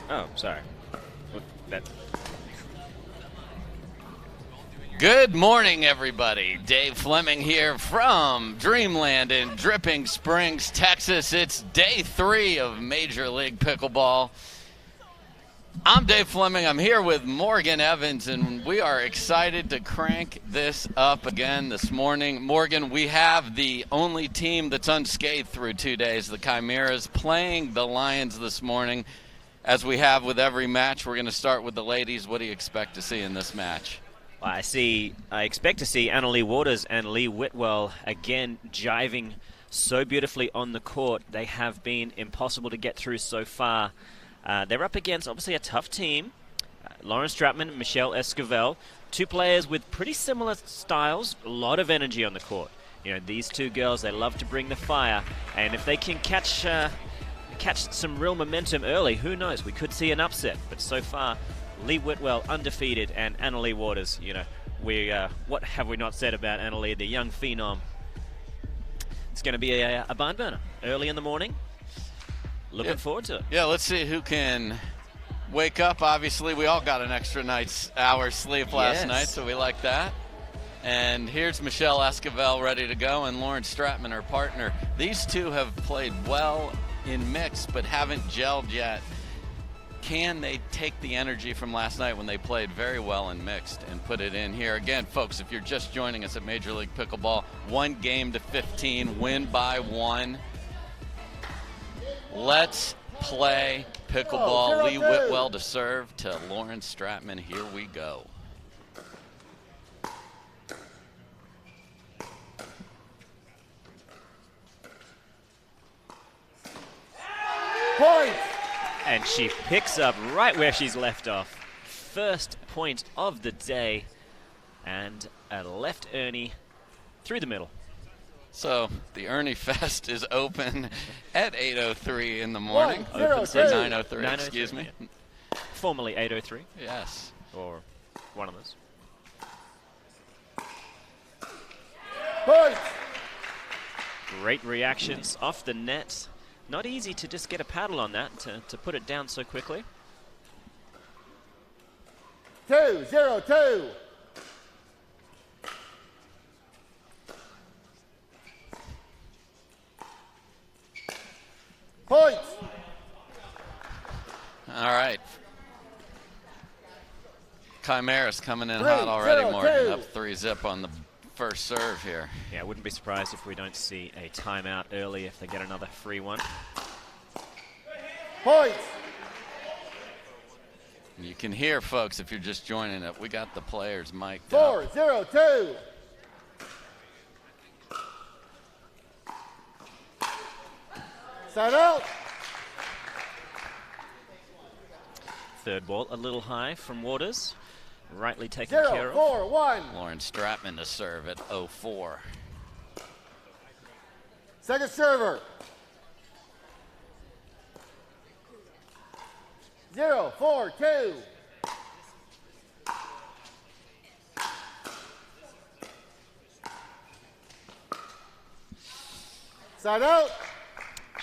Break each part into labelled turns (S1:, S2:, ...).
S1: Oh, sorry. That.
S2: Good morning, everybody. Dave Fleming here from Dreamland in Dripping Springs, Texas. It's day 3 of Major League Pickleball. I'm Dave Fleming. I'm here with Morgan Evans, and we are excited to crank this up again this morning. Morgan, we have the only team that's unscathed through 2 days, the Chimeras, playing the Lions this morning. As we have with every match, we're going to start with the ladies. What do you expect to see in this match?
S1: I expect to see Leigh Waters and Leigh Whitwell again jiving so beautifully on the court. They have been impossible to get through so far. They're up against, obviously, a tough team. Lauren Stratman and Michelle Esquivel, 2 players with pretty similar styles, a lot of energy on the court. You know, these 2 girls, they love to bring the fire, and if they can catch some real momentum early, who knows? We could see an upset, but so far, Leigh Whitwell undefeated, and Leigh Waters, you know, what have we not said about Leigh, the young phenom? It's going to be a barn burner early in the morning. Looking forward to it.
S2: Yeah, let's see who can wake up. Obviously, we all got an extra hour's sleep last night, so we like that. And here's Michelle Esquivel ready to go, and Lauren Stratman, her partner. These 2 have played well in mixed, but haven't gelled yet. Can they take the energy from last night when they played very well in mixed and put it in here? Again, folks, if you're just joining us at Major League Pickleball, 1 game to 15, win by 1. Let's play pickleball. Leigh Whitwell to serve to Lauren Stratman. Here we go.
S3: Point!
S1: And she picks up right where she's left off. First point of the day, and a left Ernie through the middle.
S2: So the Ernie Fest is open at 8:03 in the morning.
S3: Open
S2: Or 9:03, excuse me.
S1: Yeah. Formerly 8:03.
S2: Yes.
S1: Or one of those.
S3: Point!
S1: Great reactions off the net. Not easy to just get a paddle on that, to put it down so quickly.
S3: 2-0-2. Points.
S2: All right. Chimeras coming in hot already, Morgan. Up 3-0 on the first serve here.
S1: Yeah, I wouldn't be surprised if we don't see a timeout early if they get another free one.
S3: Points.
S2: You can hear, folks, if you're just joining it, we got the players mic'd up.
S3: 4-0-2. Side out.
S1: Third ball, a little high from Waters. Rightly taken care of.
S3: 0-4-1.
S2: Lauren Stratman to serve at 0-4.
S3: Second server. 0-4-2. Side out.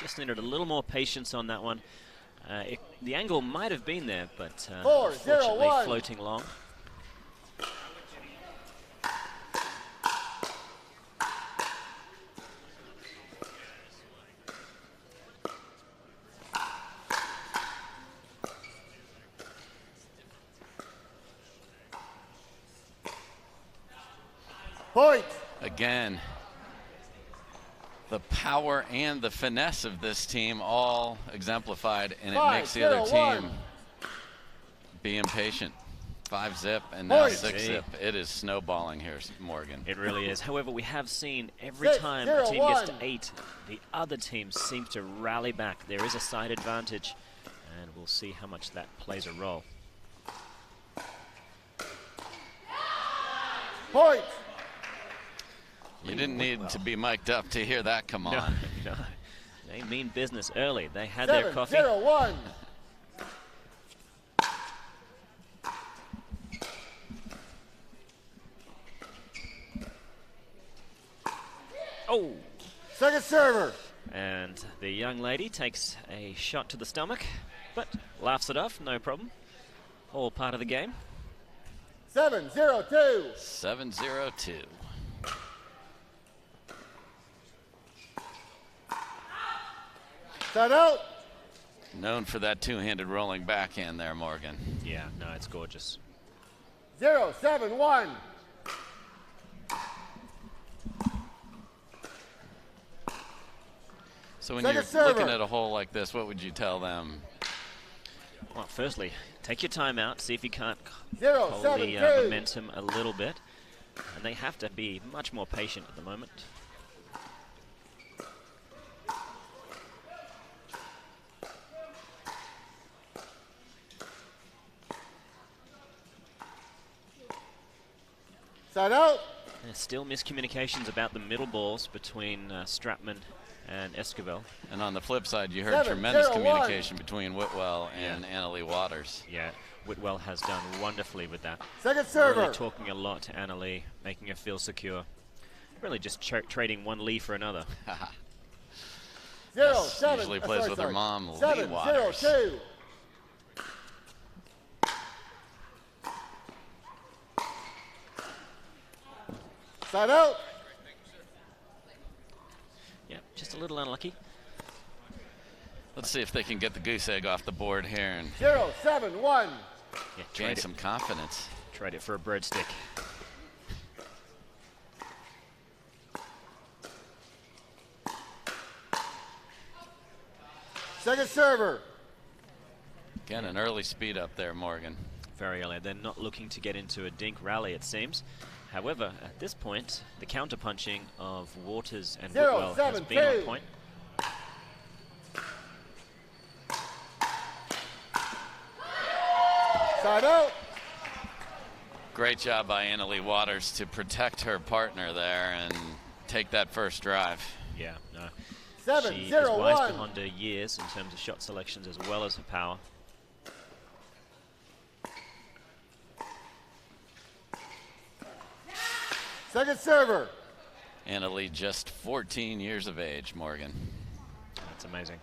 S1: Just needed a little more patience on that one. The angle might have been there, but
S3: 4-0-1.
S1: unfortunately floating long.
S3: Point.
S2: Again, the power and the finesse of this team all exemplified, and it makes the other team be impatient. 5-0 and now 6-0. It is snowballing here, Morgan.
S1: It really is. However, we have seen every time a team gets to 8, the other team seems to rally back. There is a side advantage, and we'll see how much that plays a role.
S3: Point.
S2: You didn't need to be mic'd up to hear that come on.
S1: No. They mean business early. They had their coffee.
S3: 7-0-1.
S1: Oh!
S3: Second server.
S1: And the young lady takes a shot to the stomach. but laughs it off, no problem. All part of the game.
S3: 7-0-2.
S2: 7-0-2.
S3: Side out.
S2: Known for that two-handed rolling backhand there, Morgan.
S1: Yeah, no, it's gorgeous.
S3: 0-7-1.
S2: So when
S3: Second
S2: you're
S3: server.
S2: looking at a hole like this, what would you tell them?
S1: Well, firstly, take your time out, see if you can't
S3: 0,
S1: hold
S3: 7,
S1: the
S3: 2.
S1: momentum a little bit. And they have to be much more patient at the moment.
S3: Side out.
S1: There's still miscommunications about the middle balls between Stratman and Esquivel.
S2: And on the flip side, you heard
S3: 7-0-1.
S2: tremendous communication between Whitwell and Annalie Waters.
S1: Yeah, Whitwell has done wonderfully with that.
S3: Second server.
S1: Really talking a lot to Annalie, making her feel secure. Really just trading one Leigh for another.
S3: 0,
S2: Yes,
S3: 7.
S2: usually plays with her mom, Leigh
S3: 7,
S2: Waters.
S3: 0, 2. Side out.
S1: Yeah, just a little unlucky.
S2: Let's see if they can get the goose egg off the board here and
S3: 0-7-1.
S1: Yeah,
S2: gain some confidence.
S1: Tried it for a breadstick.
S3: Second server.
S2: Again, an early speed up there, Morgan.
S1: Very early. They're not looking to get into a dink rally, it seems. However, at this point, the counter-punching of Waters and
S3: 0,
S1: Whitwell has
S3: 7,
S1: been on
S3: 2.
S1: point.
S3: Side out.
S2: Great job by Annalie Waters to protect her partner there and take that first drive.
S1: Yeah, no.
S3: 7,
S1: She
S3: 0,
S1: is wise
S3: 1.
S1: behind her years in terms of shot selections as well as her power.
S3: Second server.
S2: Annalie just 14 years of age, Morgan.
S1: That's amazing.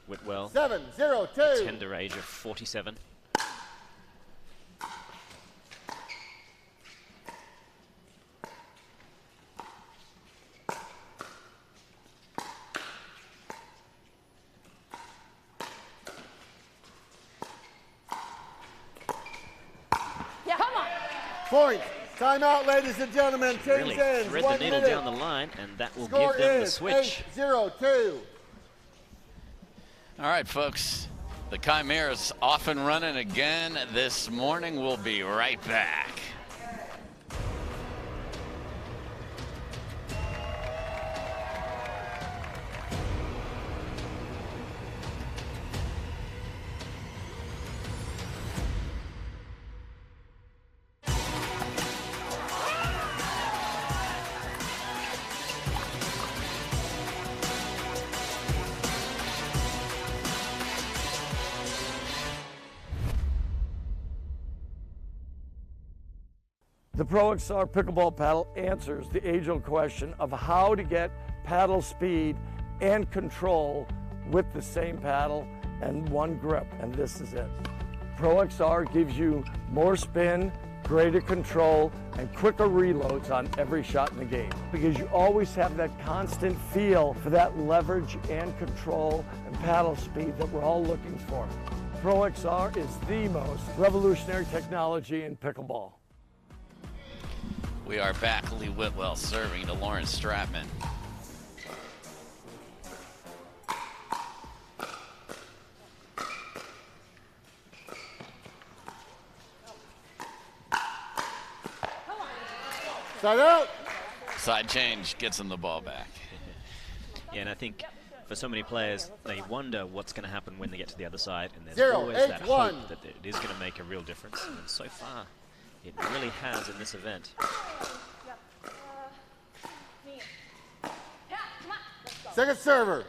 S1: Whitwell,
S3: 7-0-2.
S1: tender age of 47.
S4: Yeah, come on.
S3: Point. Timeout, ladies and gentlemen. Change
S1: Really
S3: ends.
S1: thread
S3: 1
S1: the needle
S3: minute.
S1: down the line, and that will
S3: Score
S1: give them the
S3: is
S1: switch.
S3: 8-0-2.
S2: All right, folks. The Chimeras off and running again this morning. We'll be right back.
S5: The Pro XR pickleball paddle answers the age-old question of how to get paddle speed and control with the same paddle and one grip, and this is it. Pro XR gives you more spin, greater control, and quicker reloads on every shot in the game because you always have that constant feel for that leverage and control and paddle speed that we're all looking for. Pro XR is the most revolutionary technology in pickleball.
S2: We are back. Leigh Whitwell serving to Lawrence Stratman.
S3: Side out.
S2: Side change gets him the ball back.
S1: Yeah, and I think for so many players, they wonder what's going to happen when they get to the other side, and there's
S3: 0,
S1: always
S3: 8,
S1: that
S3: 1.
S1: hope that it is going to make a real difference. And so far, it really has in this event.
S3: Second server.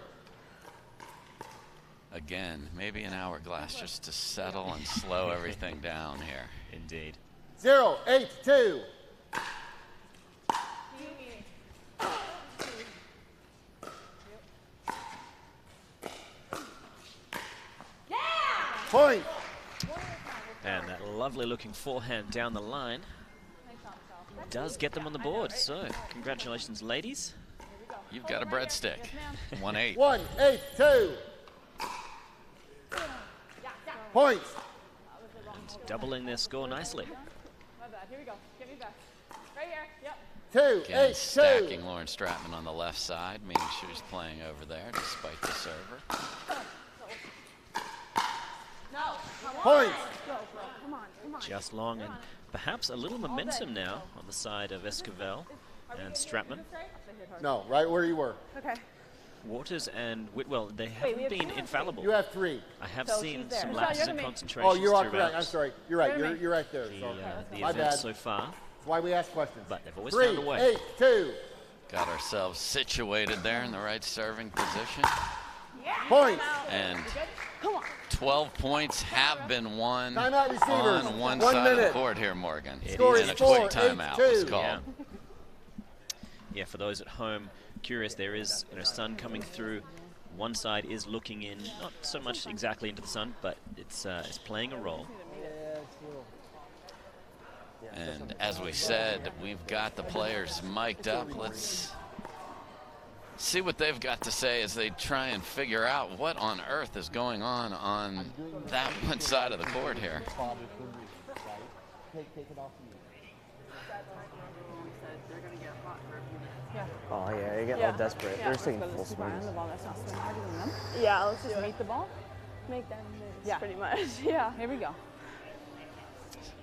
S2: Again, maybe an hourglass just to settle and slow everything down here.
S1: Indeed.
S3: 0-8-2. Point.
S1: And that lovely looking forehand down the line does get them on the board. So congratulations, ladies.
S2: You've got a breadstick. 1-8.
S3: 1-8-2. Points.
S1: And doubling their score nicely.
S4: My bad. Here we go. Get me back. Right here. Yep.
S3: 2-8-2.
S2: Again, stacking Lauren Stratman on the left side, meaning she was playing over there despite the server.
S4: No.
S3: Points.
S4: Go, bro. Come on. Come on.
S1: Just long and perhaps a little momentum now on the side of Esquivel and Stratman.
S3: No, right where you were.
S4: Okay.
S1: Waters and Whitwell, they haven't been infallible.
S3: You have 3.
S1: I have
S4: So
S1: seen
S4: she's there.
S1: some
S4: So
S1: lapses
S4: you're
S1: in
S4: to me.
S1: concentration
S3: Oh, you are
S1: throughout
S3: correct. I'm sorry. You're right.
S4: You're to me.
S3: You're right there.
S1: the,
S3: So.
S1: the
S3: My
S1: event
S3: bad.
S1: so far.
S3: That's why we ask questions.
S1: But they've always found a way.
S3: 3-8-2.
S2: Got ourselves situated there in the right serving position.
S3: Points.
S2: And
S4: Come on.
S2: 12 points have been won
S3: Timeout receivers.
S2: on one
S3: 1
S2: side of the
S3: minute.
S2: court here, Morgan.
S3: Score
S2: And
S3: is
S2: a quick
S3: 4-8-2.
S2: timeout was called.
S1: Yeah. Yeah, for those at home curious, there is sun coming through. One side is looking in, not so much exactly into the sun, but it's playing a role.
S2: And as we said, we've got the players mic'd up. Let's see what they've got to say as they try and figure out what on earth is going on that one side of the court here.
S6: Oh yeah, you're getting all desperate. They're taking full swings.
S4: Yeah, let's just meet the ball. Make them moves, pretty much. Yeah. Here we go.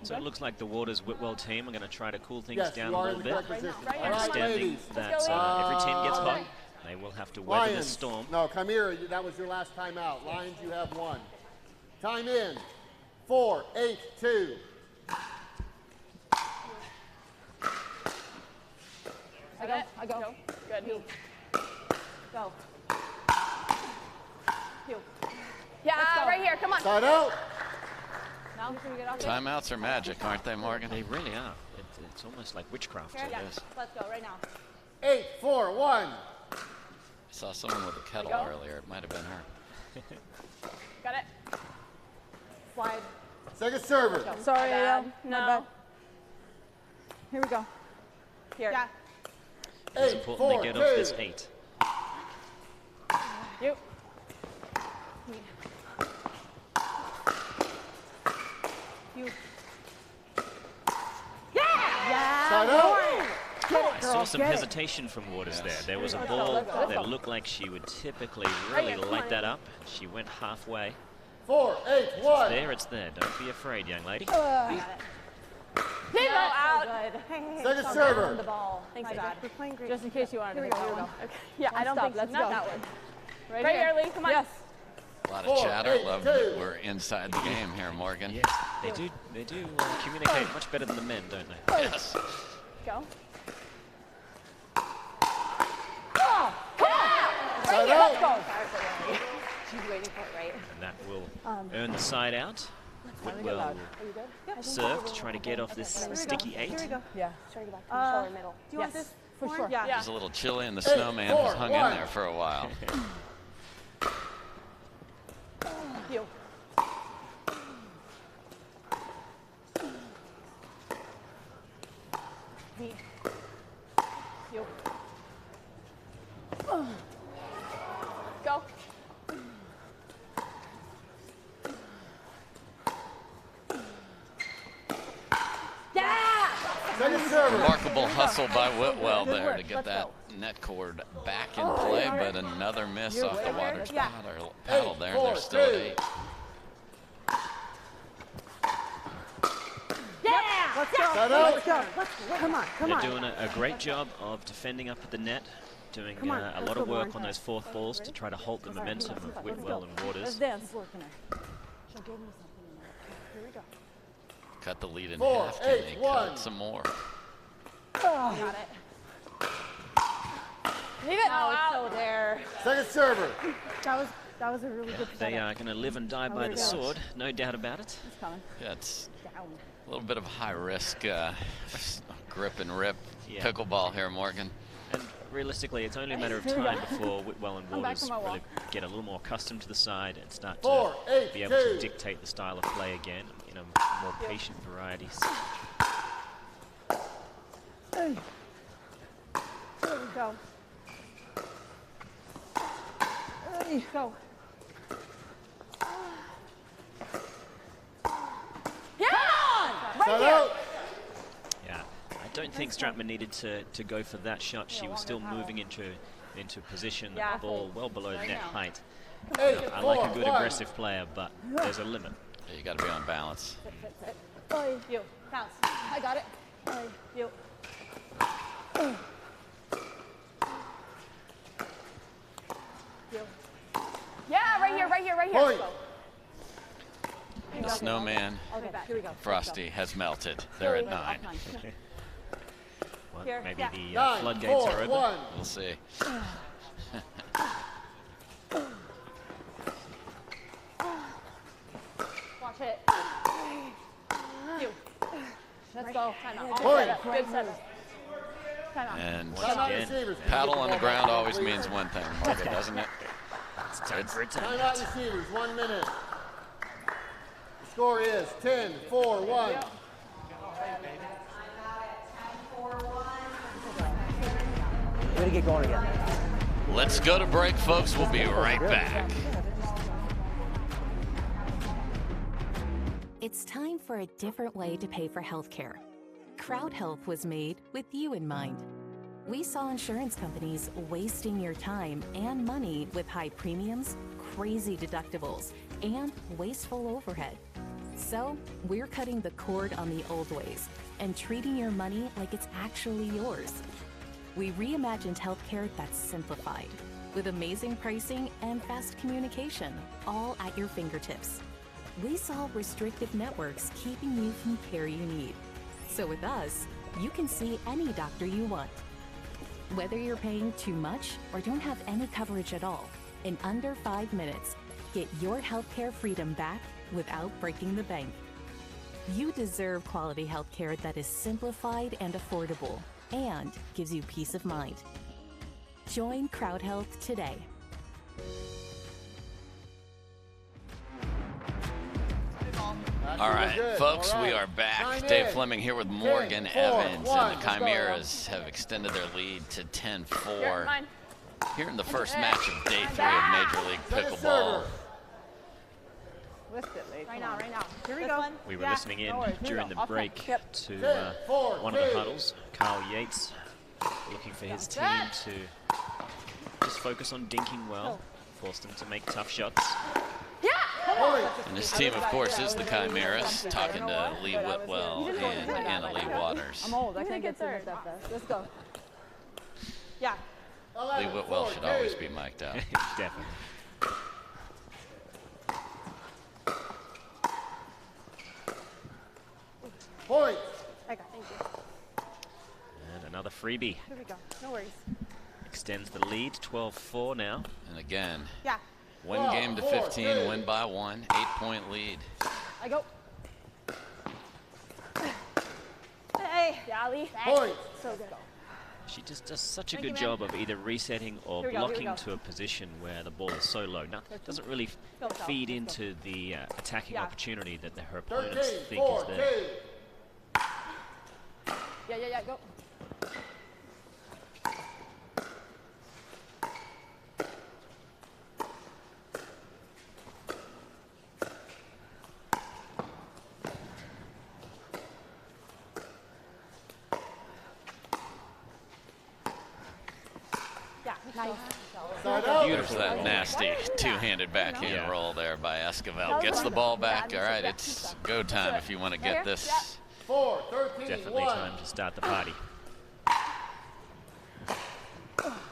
S1: So it looks like the Waters Whitwell team are going to try to cool things
S3: Yes,
S1: down
S3: you
S1: a
S3: are in
S1: little
S3: the
S1: bit.
S3: correct position.
S4: Right
S3: All right,
S1: Understanding
S3: ladies.
S1: that
S4: Let's go,
S1: every team gets hot, they will have to weather the
S3: Lions.
S1: storm.
S3: No, come here. That was your last timeout. Lions, you have 1. Time in. 4-8-2.
S4: I go. Good. Heel. Go. Heel. Yeah, right here. Come on.
S3: Side out.
S4: Now can we get off?
S2: Timeouts are magic, aren't they, Morgan?
S1: They really are. It's almost like witchcraft.
S4: Yeah.
S1: It is.
S4: Let's go right now.
S3: 8-4-1.
S2: I saw someone with a kettle
S4: Go.
S2: earlier. It might have been her.
S4: Got it. Slide.
S3: Second server.
S4: Sorry,
S7: bad.
S4: no.
S7: No. Here we go.
S4: Here. Yeah.
S1: It's important they get off this
S3: 8-4-2.
S1: 8.
S4: You. You. Yeah.
S3: Side out.
S1: I saw some hesitation from Waters there. There was a ball that looked like she would typically really light that up. She went halfway.
S3: 4-8-1.
S1: There, it's there. Don't be afraid, young lady.
S4: Zero out.
S3: Second server.
S4: The ball. Thanks, God.
S7: We're playing great.
S4: Just in case you wanted to
S7: Here we
S4: make
S7: go,
S4: that
S7: here we
S4: one.
S7: go.
S4: Okay. Yeah, I don't
S7: stop,
S4: think
S7: let's
S4: not
S7: go.
S4: that one. Right here, Leigh. Come on.
S7: Yes.
S2: A lot of chatter.
S3: 4-8-2.
S2: Love that we're inside the game here, Morgan.
S1: Yes, they do communicate much better than the men, don't they?
S2: Yes.
S4: Go.
S3: Side out.
S7: She's waiting for it, right?
S1: And that will earn the side out. Whitwell will serve to try to get off this sticky 8.
S7: Here we go. Yeah.
S4: Try to get back to the shoulder middle.
S7: Do you want this? For sure.
S4: Yeah.
S2: It was a little chilly, and the snowman was hung in
S3: 8-4-1.
S2: there for a while.
S4: You. Me. You. Go. Yeah!
S3: Second server.
S2: Remarkable hustle by Whitwell there to get that net cord back in play, but another miss off the Waters paddle there. They're still at 8.
S4: Yeah!
S7: Let's go.
S3: Side out.
S7: Let's go. Come on. Come
S1: They're
S7: on.
S1: doing a great job of defending up at the net, doing
S7: Come on,
S1: a
S7: let's
S1: lot
S7: go,
S1: of work
S7: Lauren.
S1: on those fourth balls to try to halt the momentum of Whitwell and
S7: Let's
S1: Waters.
S7: dance.
S2: Cut the lead in
S3: 4,
S2: half. Can they
S3: 8, 1.
S2: cut some more?
S4: Got it. Leave it.
S7: Oh, it's so there.
S3: Second server.
S7: That was a really good
S1: They
S7: setup.
S1: are going to live and die by the sword, no doubt about it.
S7: It's coming.
S2: Yeah, it's a little bit of high risk grip and rip
S1: Yeah.
S2: pickleball here, Morgan.
S1: And realistically, it's only a matter of time before Whitwell and Waters really get a little more accustomed to the side and start to be able to dictate the style of play again in a more patient variety.
S7: There we go. There you go.
S3: Shut out.
S1: Yeah, I don't think Stratman needed to go for that shot. She was still moving into position, the ball well below net height. I like a good aggressive player, but there's a limit.
S2: Yeah, you got to be on balance.
S7: You. Bounce. I got it. You. Yeah, right here, right here, right here.
S3: Point.
S2: The snowman,
S7: Okay, here we go.
S2: Frosty, has melted. They're at 9.
S1: Well,
S7: Here,
S1: maybe
S7: yeah.
S1: the
S3: 9,
S1: floodgates
S3: 4,
S1: are open.
S3: 1.
S2: We'll see.
S7: Watch it. You. Let's go. Time out.
S3: Point.
S7: Good setup. Time out.
S2: And
S1: Once
S3: Time out
S1: again,
S3: receivers.
S2: paddle on the ground always means one thing, Margaret, doesn't it?
S1: it's time for it to
S3: Time out receivers, 1 minute. The score is 10-4-1.
S6: We're gonna get going again.
S2: Let's go to break, folks. We'll be right back.
S8: It's time for a different way to pay for healthcare. Crowd Health was made with you in mind. We saw insurance companies wasting your time and money with high premiums, crazy deductibles, and wasteful overhead. So, we're cutting the cord on the old ways and treating your money like it's actually yours. We reimagined healthcare that's simplified, with amazing pricing and fast communication, all at your fingertips. We solve restrictive networks keeping you from care you need. So with us, you can see any doctor you want. Whether you're paying too much or don't have any coverage at all, in under 5 minutes, get your healthcare freedom back without breaking the bank. You deserve quality healthcare that is simplified and affordable and gives you peace of mind. Join Crowd Health today.
S2: All right, folks, we are back. Dave Fleming here with Morgan Evans, and the Chimeras have extended their lead to 10-4 here in the first match of day 3 of Major League Pickleball.
S7: Lift it, Leigh. Right now, right now. Here we go.
S1: We were listening in during the break to one of the huddles, Yates, looking for his team to just focus on dinking well, force them to make tough shots.
S2: And this team, of course, is the Chimeras, talking to Leigh Whitwell and Anna Leigh Waters.
S7: I'm old. I can't get through that fast. Let's go. Yeah.
S2: Leigh Whitwell should always be mic'd up.
S1: Definitely.
S3: Point.
S7: I got it. Thank you.
S1: And another freebie.
S7: Here we go. No worries.
S1: Extends the lead, 12-4 now.
S2: And again,
S7: Yeah.
S2: win game to 15, win by 1, 8-point lead.
S7: I go. Hey. Yeah, Leigh.
S3: Point.
S7: So good.
S1: She just does such a good job of either resetting or
S7: Here we go, here we
S1: blocking
S7: go.
S1: to a position where the ball is so low. Now, it doesn't really feed into the attacking opportunity that her opponents think is there.
S7: Yeah, go. Yeah, nice.
S2: Beautiful, that nasty two-handed backhand roll there by Esquivel. Gets the ball back. All right, it's go time if you want to get this.
S3: 4, 13,
S1: Definitely
S3: 1.
S1: time to start the party.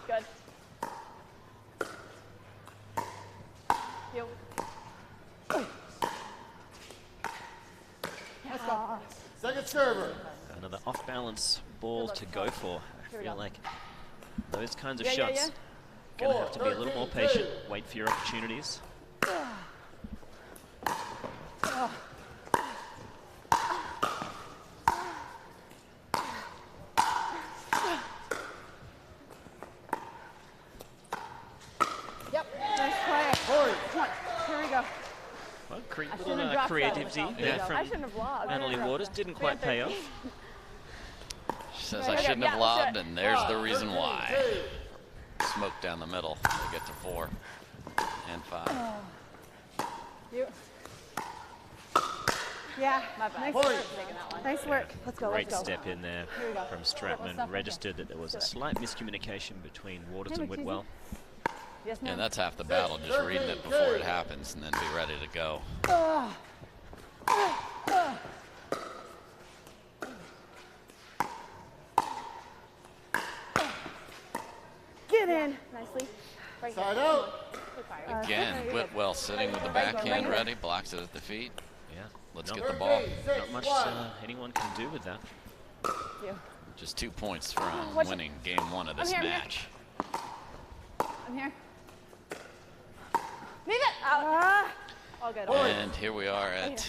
S7: Good. You. Let's go.
S3: Second server.
S1: Another off-balance ball to go for. I feel like those kinds of
S7: Yeah,
S1: shots gonna have to be a little more patient. Wait for your opportunities. Well,
S4: I shouldn't
S1: little
S4: have dropped
S1: creativity
S4: that.
S1: there
S4: I
S1: from
S4: shouldn't have lobbed.
S1: Annalie Waters. Didn't quite pay off.
S2: She says, I shouldn't have lobbed, and there's the reason why. Smoke down the middle. They get to 4 and 5.
S7: You.
S4: Yeah, my bad.
S7: Nice work. Nice work. Let's go.
S1: Great
S7: Let's go.
S1: step in there from Stratman. Registered that there was a slight miscommunication between Waters and Whitwell.
S4: Yes, ma'am.
S2: And that's half the battle, just reading it before it happens and then be ready to go.
S7: Get in. Nicely.
S3: Side out.
S2: Again, Whitwell sitting with the backhand ready, blocks it at the feet.
S1: Yeah,
S2: Let's get the ball.
S1: not much anyone can do with that.
S2: Just 2 points from winning game 1 of this match.
S7: I'm here. Leave it. Out.
S4: All good.
S2: And here we are at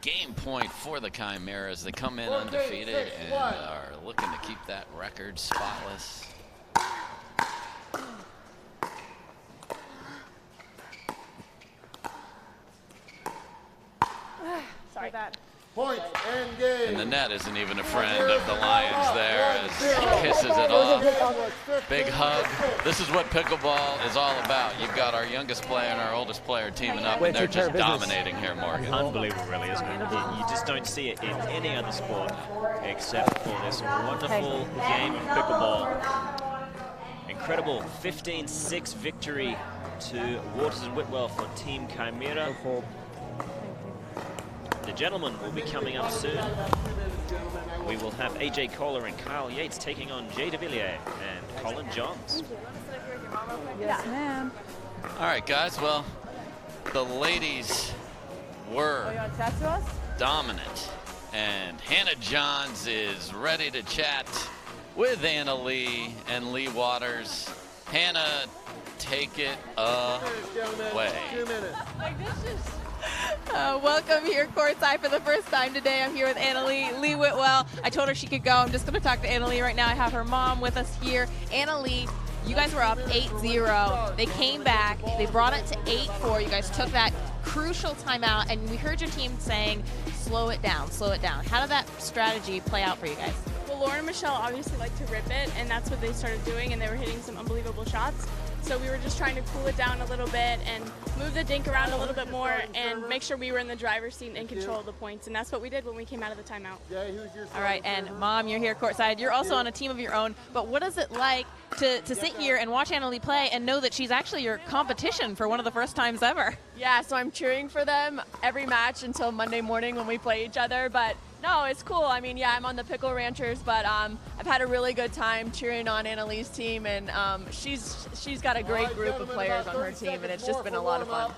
S2: game point for the Chimeras. They come in undefeated and are looking to keep that record spotless.
S4: Sorry. That.
S3: Point and game.
S2: And the net isn't even a friend of the Lions there as he kisses it off. Big hug. This is what pickleball is all about. You've got our youngest player and our oldest player teaming up, and they're just dominating here, Morgan.
S1: Unbelievable, really, isn't it? You just don't see it in any other sport except for this wonderful game of pickleball. Incredible 15-6 victory to Waters and Whitwell for Team Chimera. The gentlemen will be coming up soon. We will have AJ Koller and Kyle Yates taking on Jay Devilliers and Collin Johns.
S4: Yes, ma'am.
S2: All right, guys. Well, the ladies were
S4: You want to chat to us?
S2: dominant, and Hannah Johns is ready to chat with Anna Leigh and Leigh Waters. Hannah, take it away.
S3: 2 minutes.
S9: Welcome here courtside for the first time today. I'm here with Leigh Whitwell. I told her she could go. I'm just going to talk to Leigh right now. I have her mom with us here. Leigh, you guys were up 8-0. They came back. They brought it to 8-4. You guys took that crucial timeout, and we heard your team saying, slow it down, slow it down. How did that strategy play out for you guys?
S10: Well, Lauren and Michelle obviously like to rip it, and that's what they started doing, and they were hitting some unbelievable shots. So we were just trying to cool it down a little bit and move the dink around a little bit more and make sure we were in the driver's seat and control the points. And that's what we did when we came out of the timeout.
S9: All right, and Mom, you're here courtside. You're also on a team of your own, but what is it like to sit here and watch Leigh play and know that she's actually your competition for one of the first times ever?
S10: Yeah, so I'm cheering for them every match until Monday morning when we play each other, but no, it's cool. I mean, yeah, I'm on the Pickle Ranchers, but I've had a really good time cheering on Lee's team, and she's got a great group of players on her team, and it's just been a lot of fun.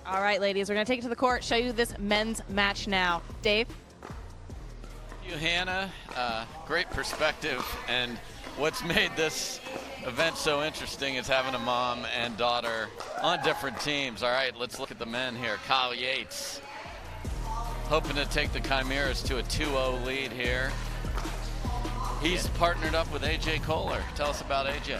S9: All right, ladies, we're going to take it to the court, show you this men's match now. Dave?
S2: You, Hannah, great perspective, and what's made this event so interesting is having a mom and daughter on different teams. All right, let's look at the men here. Kyle Yates, hoping to take the Chimeras to a 2-0 lead here. He's partnered up with AJ Koller. Tell us about AJ.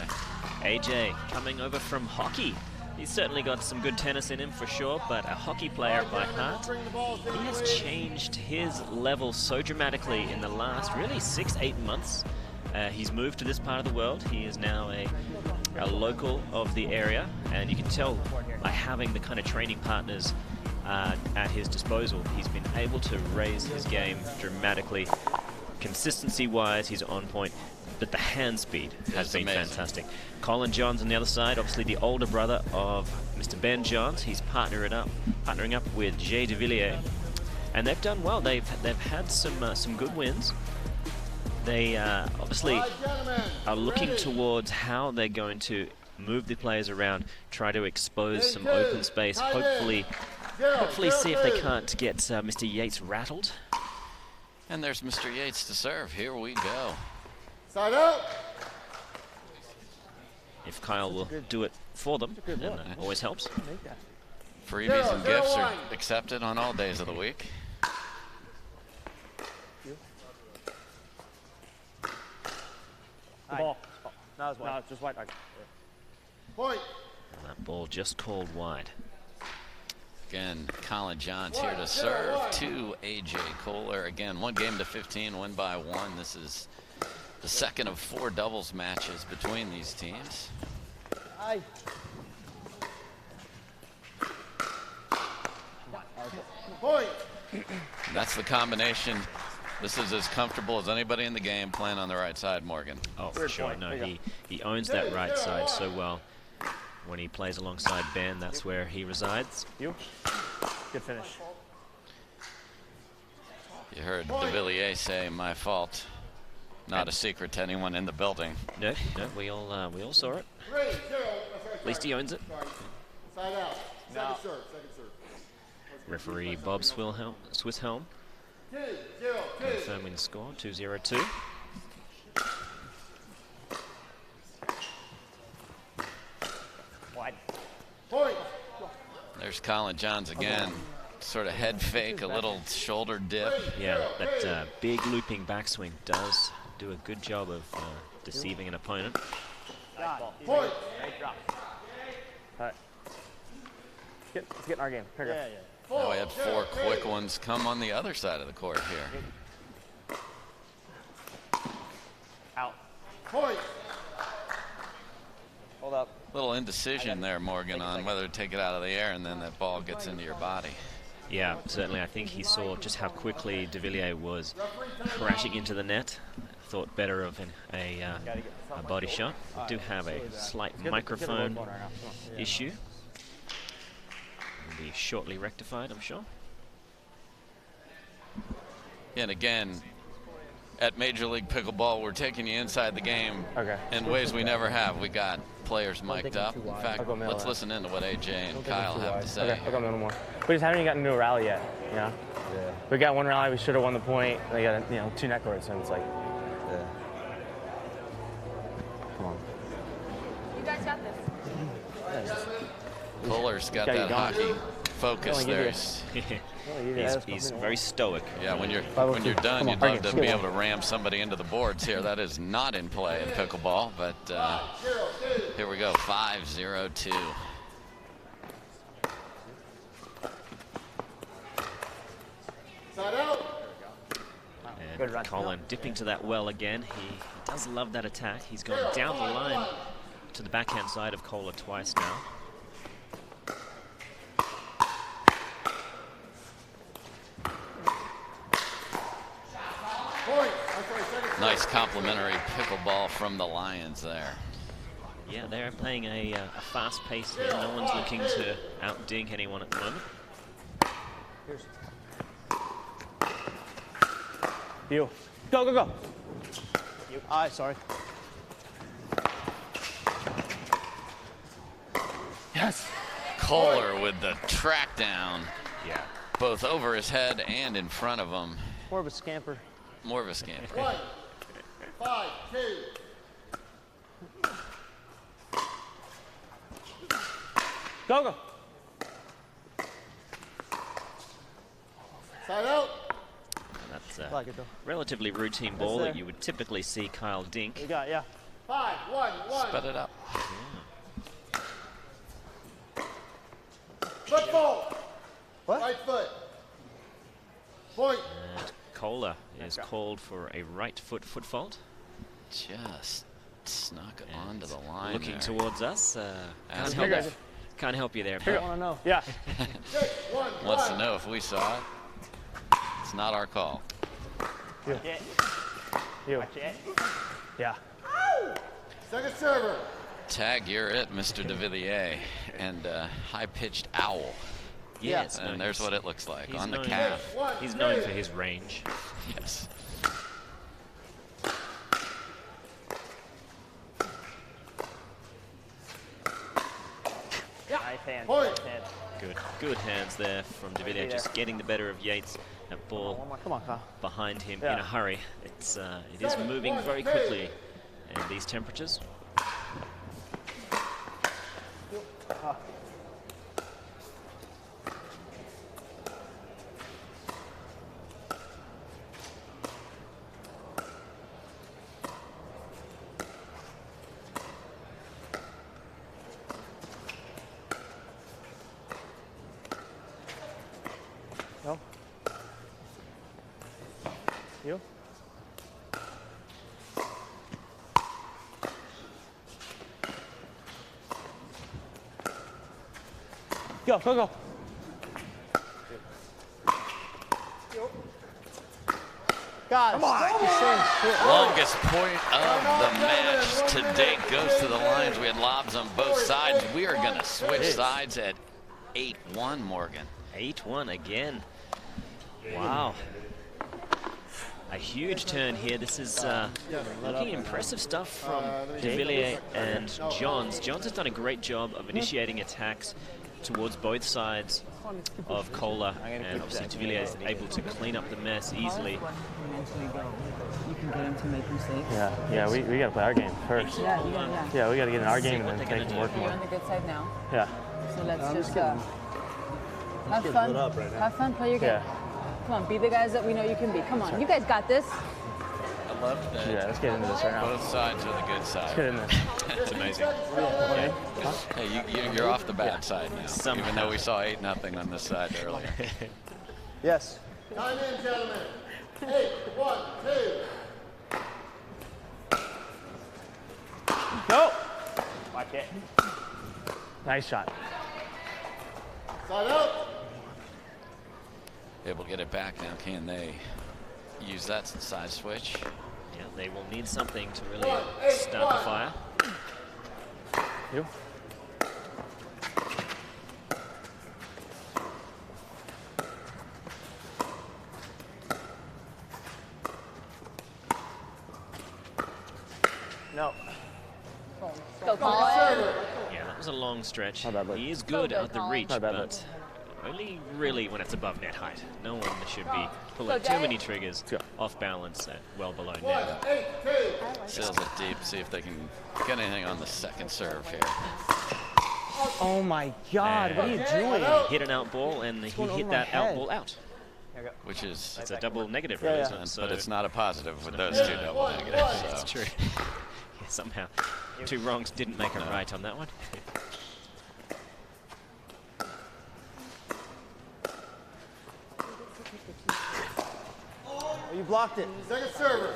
S1: AJ coming over from hockey. He's certainly got some good tennis in him for sure, but a hockey player by heart. He has changed his level so dramatically in the last really 6-8 months. He's moved to this part of the world. He is now a local of the area, and you can tell by having the kind of training partners at his disposal, he's been able to raise his game dramatically. Consistency-wise, he's on point, but the hand speed has been fantastic. Collin Johns on the other side, obviously the older brother of Mr. Ben Johns. He's partnering up with Jay Devilliers, and they've done well. They've had some good wins. They obviously are looking towards how they're going to move the players around, try to expose some open space, hopefully see if they can't get Mr. Yates rattled.
S2: And there's Mr. Yates to serve. Here we go.
S3: Side out.
S1: If Kyle will do it for them, then it always helps.
S2: Freebies and gifts are accepted on all days of the week.
S6: Ball. No, it's wide. No, it's just wide.
S3: Point.
S1: And that ball just called wide.
S2: Again, Collin Johns here to serve to A.J. Koller. Again, 1-15, win by 1. This is the second of 4 doubles matches between these teams. That's the combination. This is as comfortable as anybody in the game playing on the right side, Morgan.
S1: Oh, for sure. No, he owns that right side so well. When he plays alongside Ben, that's where he resides.
S6: Good finish.
S2: You heard Devilliers say, "My fault." Not a secret to anyone in the building.
S1: No, we all saw it. At least he owns it.
S3: Side out. Second serve.
S1: Referee Bob Swisshelm confirming the score, 2-0-2.
S6: Wide.
S3: Point.
S2: There's Collin Johns again. Sort of head fake, a little shoulder dip.
S1: Yeah, that big looping backswing does do a good job of deceiving an opponent.
S3: Point.
S6: Great drop. All right. Let's get in our game.
S3: Yeah.
S2: Now we had 4 quick ones come on the other side of the court here.
S6: Out.
S3: Point.
S6: Hold up.
S2: Little indecision there, Morgan, on whether to take it out of the air and then that ball gets into your body.
S1: Yeah, certainly. I think he saw just how quickly Devilliers was crashing into the net. Thought better of a body shot. We do have a slight microphone issue. Will be shortly rectified, I'm sure.
S2: And again, at Major League Pickleball, we're taking you inside the game in ways we never have. We got players mic'd up. In fact, let's listen in to what AJ and Kyle have to say.
S6: I'll go middle more. We just haven't even gotten into a rally yet, you know? Yeah. We got one rally, we should have won the point. They got, 2 net courts, and it's like, come on.
S4: You guys got this.
S2: Koller's got that hockey focus there.
S1: He's very stoic.
S2: Yeah, when you're done, you'd love to be able to ram somebody into the boards here. That is not in play in pickleball, but here we go, 5-0-2.
S3: Side out.
S1: And Collin dipping to that well again. He does love that attack. He's gone down the line to the backhand side of Koller twice now.
S2: Nice complimentary pickleball from the Lions there.
S1: Yeah, they're playing a fast pace here. No one's looking to outdink anyone at the moment.
S6: You. Go. Sorry. Yes.
S2: Koller with the track down. Yeah. Both over his head and in front of him.
S6: More of a scamper.
S2: More of a scamper.
S3: 1, 5, 2.
S6: Go.
S3: Side out.
S1: That's a relatively routine ball that you would typically see Kyle dink.
S6: You got, yeah.
S3: 5, 1.
S2: Sped it up.
S3: Foot fault.
S6: What?
S3: Right foot. Point.
S1: And Koller is called for a right foot fault.
S2: Just snuck it onto the line.
S1: Looking
S2: there.
S1: towards us. Can't help you there.
S6: I want to know. Yeah.
S3: 6, 1,
S2: Wants to know if we saw it. It's not our call.
S6: You. Yeah.
S3: Second server.
S2: Tag, you're it, Mr. Devilliers. And high-pitched owl.
S1: Yes.
S2: And there's what it looks like on the
S1: known-
S2: calf.
S1: He's known for his range.
S2: Yes.
S6: Nice hand.
S3: Point.
S1: Good hands there from Devilliers, just getting the better of Yates. That ball
S6: Come on, Kyle.
S1: behind him in a hurry. It is moving very quickly in these temperatures.
S6: No. You? Go, go, go.
S11: God, come on.
S2: Longest point of the match to date goes to the Lions. We had lobs on both sides. We are going to switch sides at 8-1, Morgan.
S1: 8-1 again. Wow. A huge turn here. This is looking impressive stuff from Devilliers and Johns. Johns has done a great job of initiating attacks towards both sides of Koller, and obviously Devilliers is able to clean up the mess easily.
S12: You can get him to make mistakes.
S6: Yeah, we got to play our game first. Yeah, we got to get in our game and then take them work more.
S12: You're on the good side now.
S6: Yeah.
S12: So let's just have fun. Have fun, play your game. Come on, be the guys that we know you can be. Come on, you guys got this.
S2: I love that.
S6: Yeah, let's get into this right now.
S2: Both sides are the good side.
S6: Let's get in this.
S1: It's amazing.
S2: Hey, you're off the bad side now, even though we saw 8-0 on this side earlier.
S11: Yes.
S3: Time in, gentlemen. 8, 1, 2.
S6: Go. Watch it. Nice shot.
S3: Side out.
S2: Able to get it back now. Can they use that side switch?
S1: Yeah, they will need something to really start the fire.
S6: You. No.
S4: Go, Collin.
S1: Yeah, that was a long stretch.
S6: Not bad, bud.
S1: He is good at the reach,
S6: Not bad,
S1: but only really when it's above net height. No one should be pulling too many triggers off balance at well below net.
S3: 8, 2.
S2: Sails it deep, see if they can get anything on the second serve here.
S11: Oh my God, what are you doing?
S1: He hit an out ball, and he hit that out ball out.
S2: Which is...
S1: It's a double negative, really, isn't it?
S2: So, but it's not a positive with those two double negatives. So.
S1: It's true. Yeah, somehow, two wrongs didn't make a right on that one.
S11: Oh, you blocked it.
S3: Second server.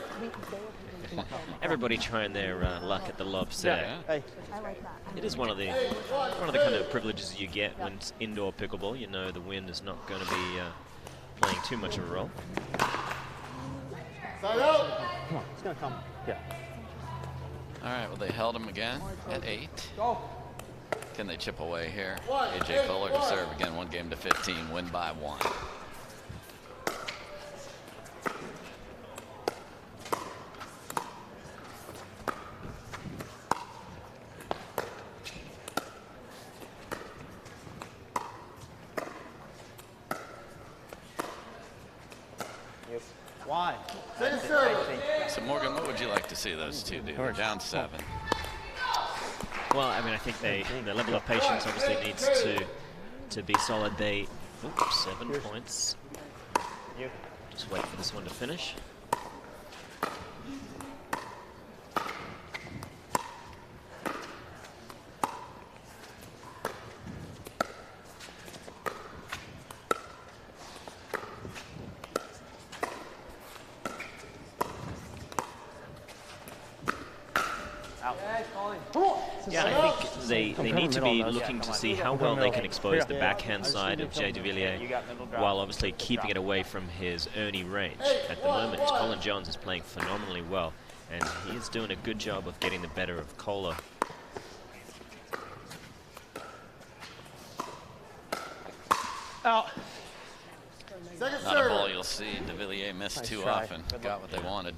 S1: Everybody trying their luck at the lobs there.
S11: Hey.
S1: It is one of the kind of privileges you get when it's indoor pickleball. You know the wind is not going to be playing too much of a role.
S3: Side out.
S11: Come on, it's gonna come.
S6: Yeah.
S2: All right, well, they held him again at 8.
S11: Go.
S2: Can they chip away here? AJ Koller to serve again, 1-15, win by 1.
S11: Why?
S3: Second server.
S2: So, Morgan, what would you like to see those two do? They're down 7.
S1: Well, I mean, I think the level of patience obviously needs to be solid. They 7 points. Just wait for this one to finish. Yeah, I think they need to be looking to see how well they can expose the backhand side of Jay Devilliers while obviously keeping it away from his Ernie range. At the moment, Collin Johns is playing phenomenally well, and he is doing a good job of getting the better of Koller.
S11: Out.
S2: Not a ball you'll see. Devilliers missed too often. Got what they wanted.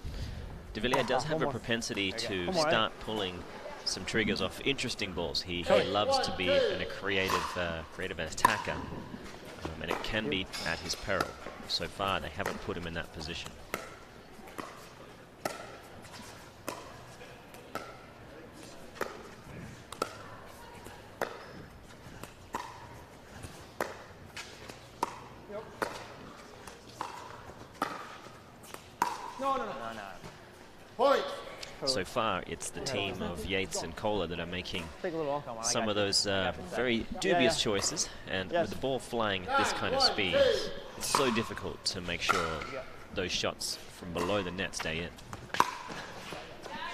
S1: Devilliers does have a propensity to start pulling some triggers off interesting balls. He loves to be a creative attacker, and it can be at his peril. So far, they haven't put him in that position.
S11: No.
S3: Point.
S1: so far it's the team of Yates and Koller that are making
S11: Take a little walk on one. I
S1: some
S11: got
S1: of
S11: you.
S1: those very
S11: Yeah,
S1: dubious
S11: yeah.
S1: choices, and
S11: Yes.
S1: with the ball flying at this kind of speed, it's so difficult to make sure those shots from below the net stay in.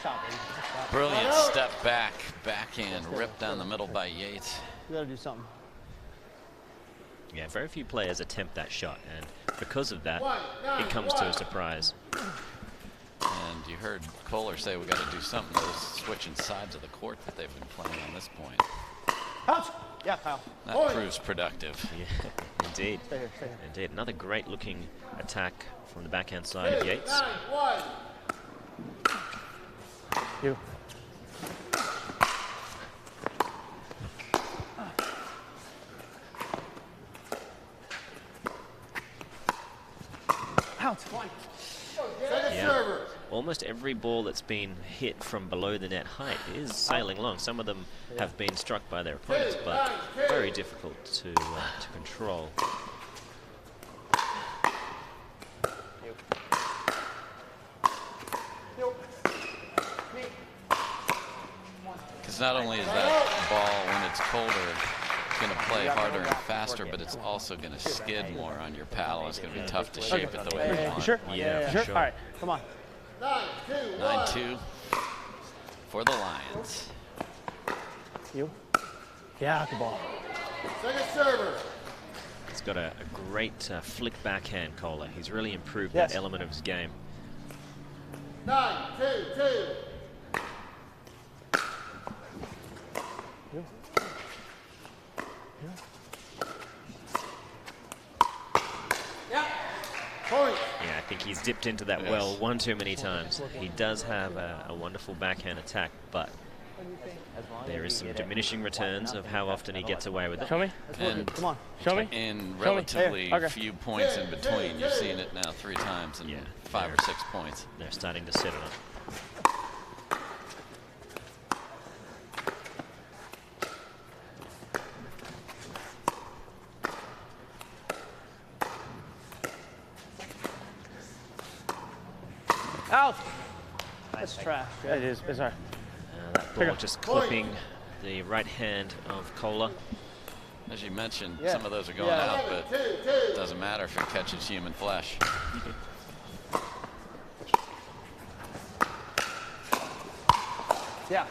S11: Shot, baby.
S2: Brilliant step back, backhand, ripped down the middle by Yates.
S11: You gotta do something.
S1: Yeah, very few players attempt that shot, and because of that, it comes to a surprise.
S2: And you heard Koller say we got to do something to those switching sides of the court that they've been playing on this point.
S11: Bounce. Yeah, Kyle.
S2: That proves productive.
S1: Yeah, indeed.
S11: Stay here, stay here.
S1: Indeed. Another great looking attack from the backhand side of Yates.
S11: You. Out. One.
S1: Yeah. Almost every ball that's been hit from below the net height is sailing along. Some of them have been struck by their opponents, but very difficult to control.
S2: Because not only is that ball, when it's colder, going to play harder and faster, but it's also going to skid more on your paddle. It's going to be tough to shape it the way you want.
S11: You sure?
S1: Yeah,
S11: sure.
S1: for sure.
S11: All right, come on.
S2: 9-2 for the Lions.
S11: You. Yeah, the ball.
S3: Second server.
S1: He's got a great flick backhand, Koller. He's really improved
S11: Yes.
S1: that element of his game.
S3: 9-2-2.
S11: You.
S3: Point.
S1: Yeah, I think he's dipped into that well one too many times. He does have a wonderful backhand attack, but there is some diminishing returns of how often he gets away with it.
S11: Show me.
S2: And
S11: Come on. Show me.
S2: in
S11: Show me.
S2: relatively
S11: Here, okay.
S2: few points in between, you've seen it now 3 times in 5 or 6 points.
S1: They're starting to set it up.
S11: Out. That's trash. Yeah, it is. It's all right.
S1: That ball just clipping the right hand of Koller.
S2: As you mentioned,
S11: Yeah.
S2: some of those are going
S11: Yeah.
S2: out, but it doesn't matter if it catches human flesh.
S11: Yeah.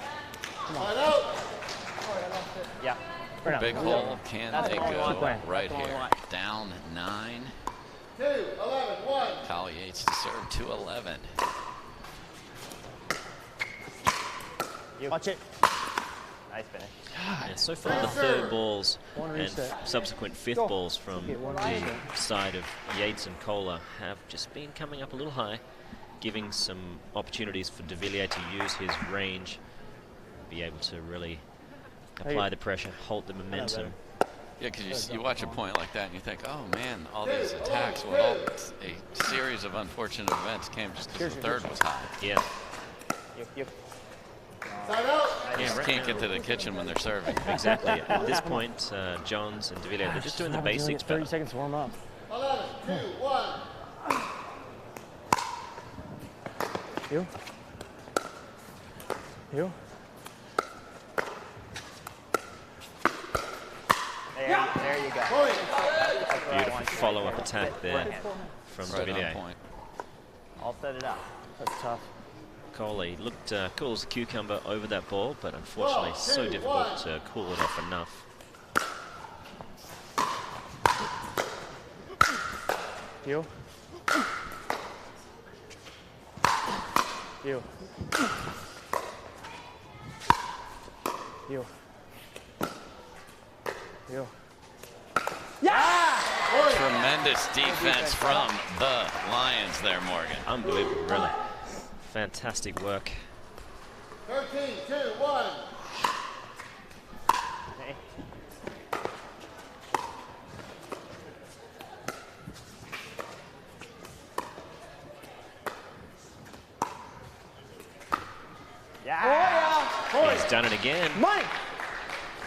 S11: Come on. Yeah. Right
S2: Big
S11: now.
S2: hole, can
S11: That's
S2: they
S11: the one we
S2: go
S11: want.
S2: right
S11: That's the one we
S2: here?
S11: want.
S2: Down 9.
S3: 2-11-1.
S2: Kyle Yates to serve 2-11.
S11: Watch it. Nice finish.
S1: And so far, the third balls
S11: One
S1: and
S11: reset.
S1: subsequent fifth
S11: Go.
S1: balls from
S11: Okay, one
S1: the
S11: reset.
S1: side of Yates and Koller have just been coming up a little high, giving some opportunities for Devilliers to use his range, be able to really apply the pressure, hold the momentum.
S2: Yeah, because you watch a point like that and you think, oh man, all these attacks, well, a series of unfortunate events came just because the third was high.
S1: Yeah.
S11: You.
S3: Side out.
S2: You just can't get to the kitchen when they're serving.
S1: Exactly. At this point, Johns and Devilliers, they're just doing the basics
S11: 30
S1: better.
S11: seconds to warm up.
S3: 11-2-1.
S11: You. You. There you go.
S3: Point.
S1: Beautiful follow-up attack there from
S2: Right on
S1: Devilliers.
S2: point.
S11: I'll set it up. That's tough.
S1: Koller looked cool as a cucumber over that ball, but unfortunately so difficult to cool it off enough.
S11: You. You. You. You.
S2: Tremendous defense from the Lions there, Morgan.
S1: Unbelievable, really. Fantastic work.
S3: 13-2-1.
S1: He's done it again.
S11: Money.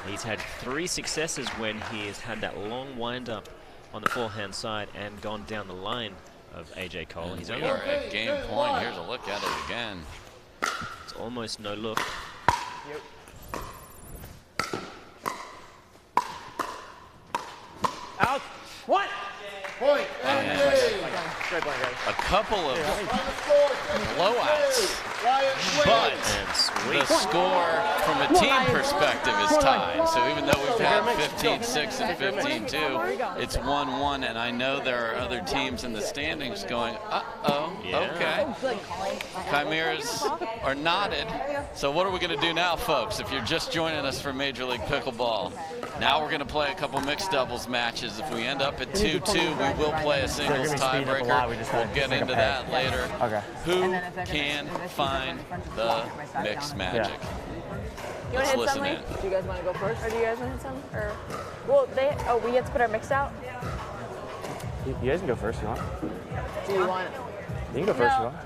S1: He's had 3 successes when he has had that long wind-up on the forehand side and gone down the line of AJ Koller. He's
S2: We
S1: only
S2: are at game point. Here's a look at it again.
S1: almost no look.
S11: Out. What?
S3: Point.
S2: A couple of blowouts, but the score from a team perspective is tied. So even though we've had 15-6 and 15-2, it's 1-1, and I know there are other teams in the standings going, okay. Chimeras are knotted. So what are we going to do now, folks, if you're just joining us for Major League Pickleball? Now we're going to play a couple mixed doubles matches. If we end up at 2-2, we will play a singles tiebreaker. We'll get into that later.
S11: Okay.
S2: Who can find the mixed magic?
S4: You want to hit some, Leigh?
S12: Do you guys want to go first?
S4: Or do you guys want to hit some? Or, well, we get to put our mix out?
S6: You guys can go first if you want.
S12: Do you want?
S6: You can go first if you want.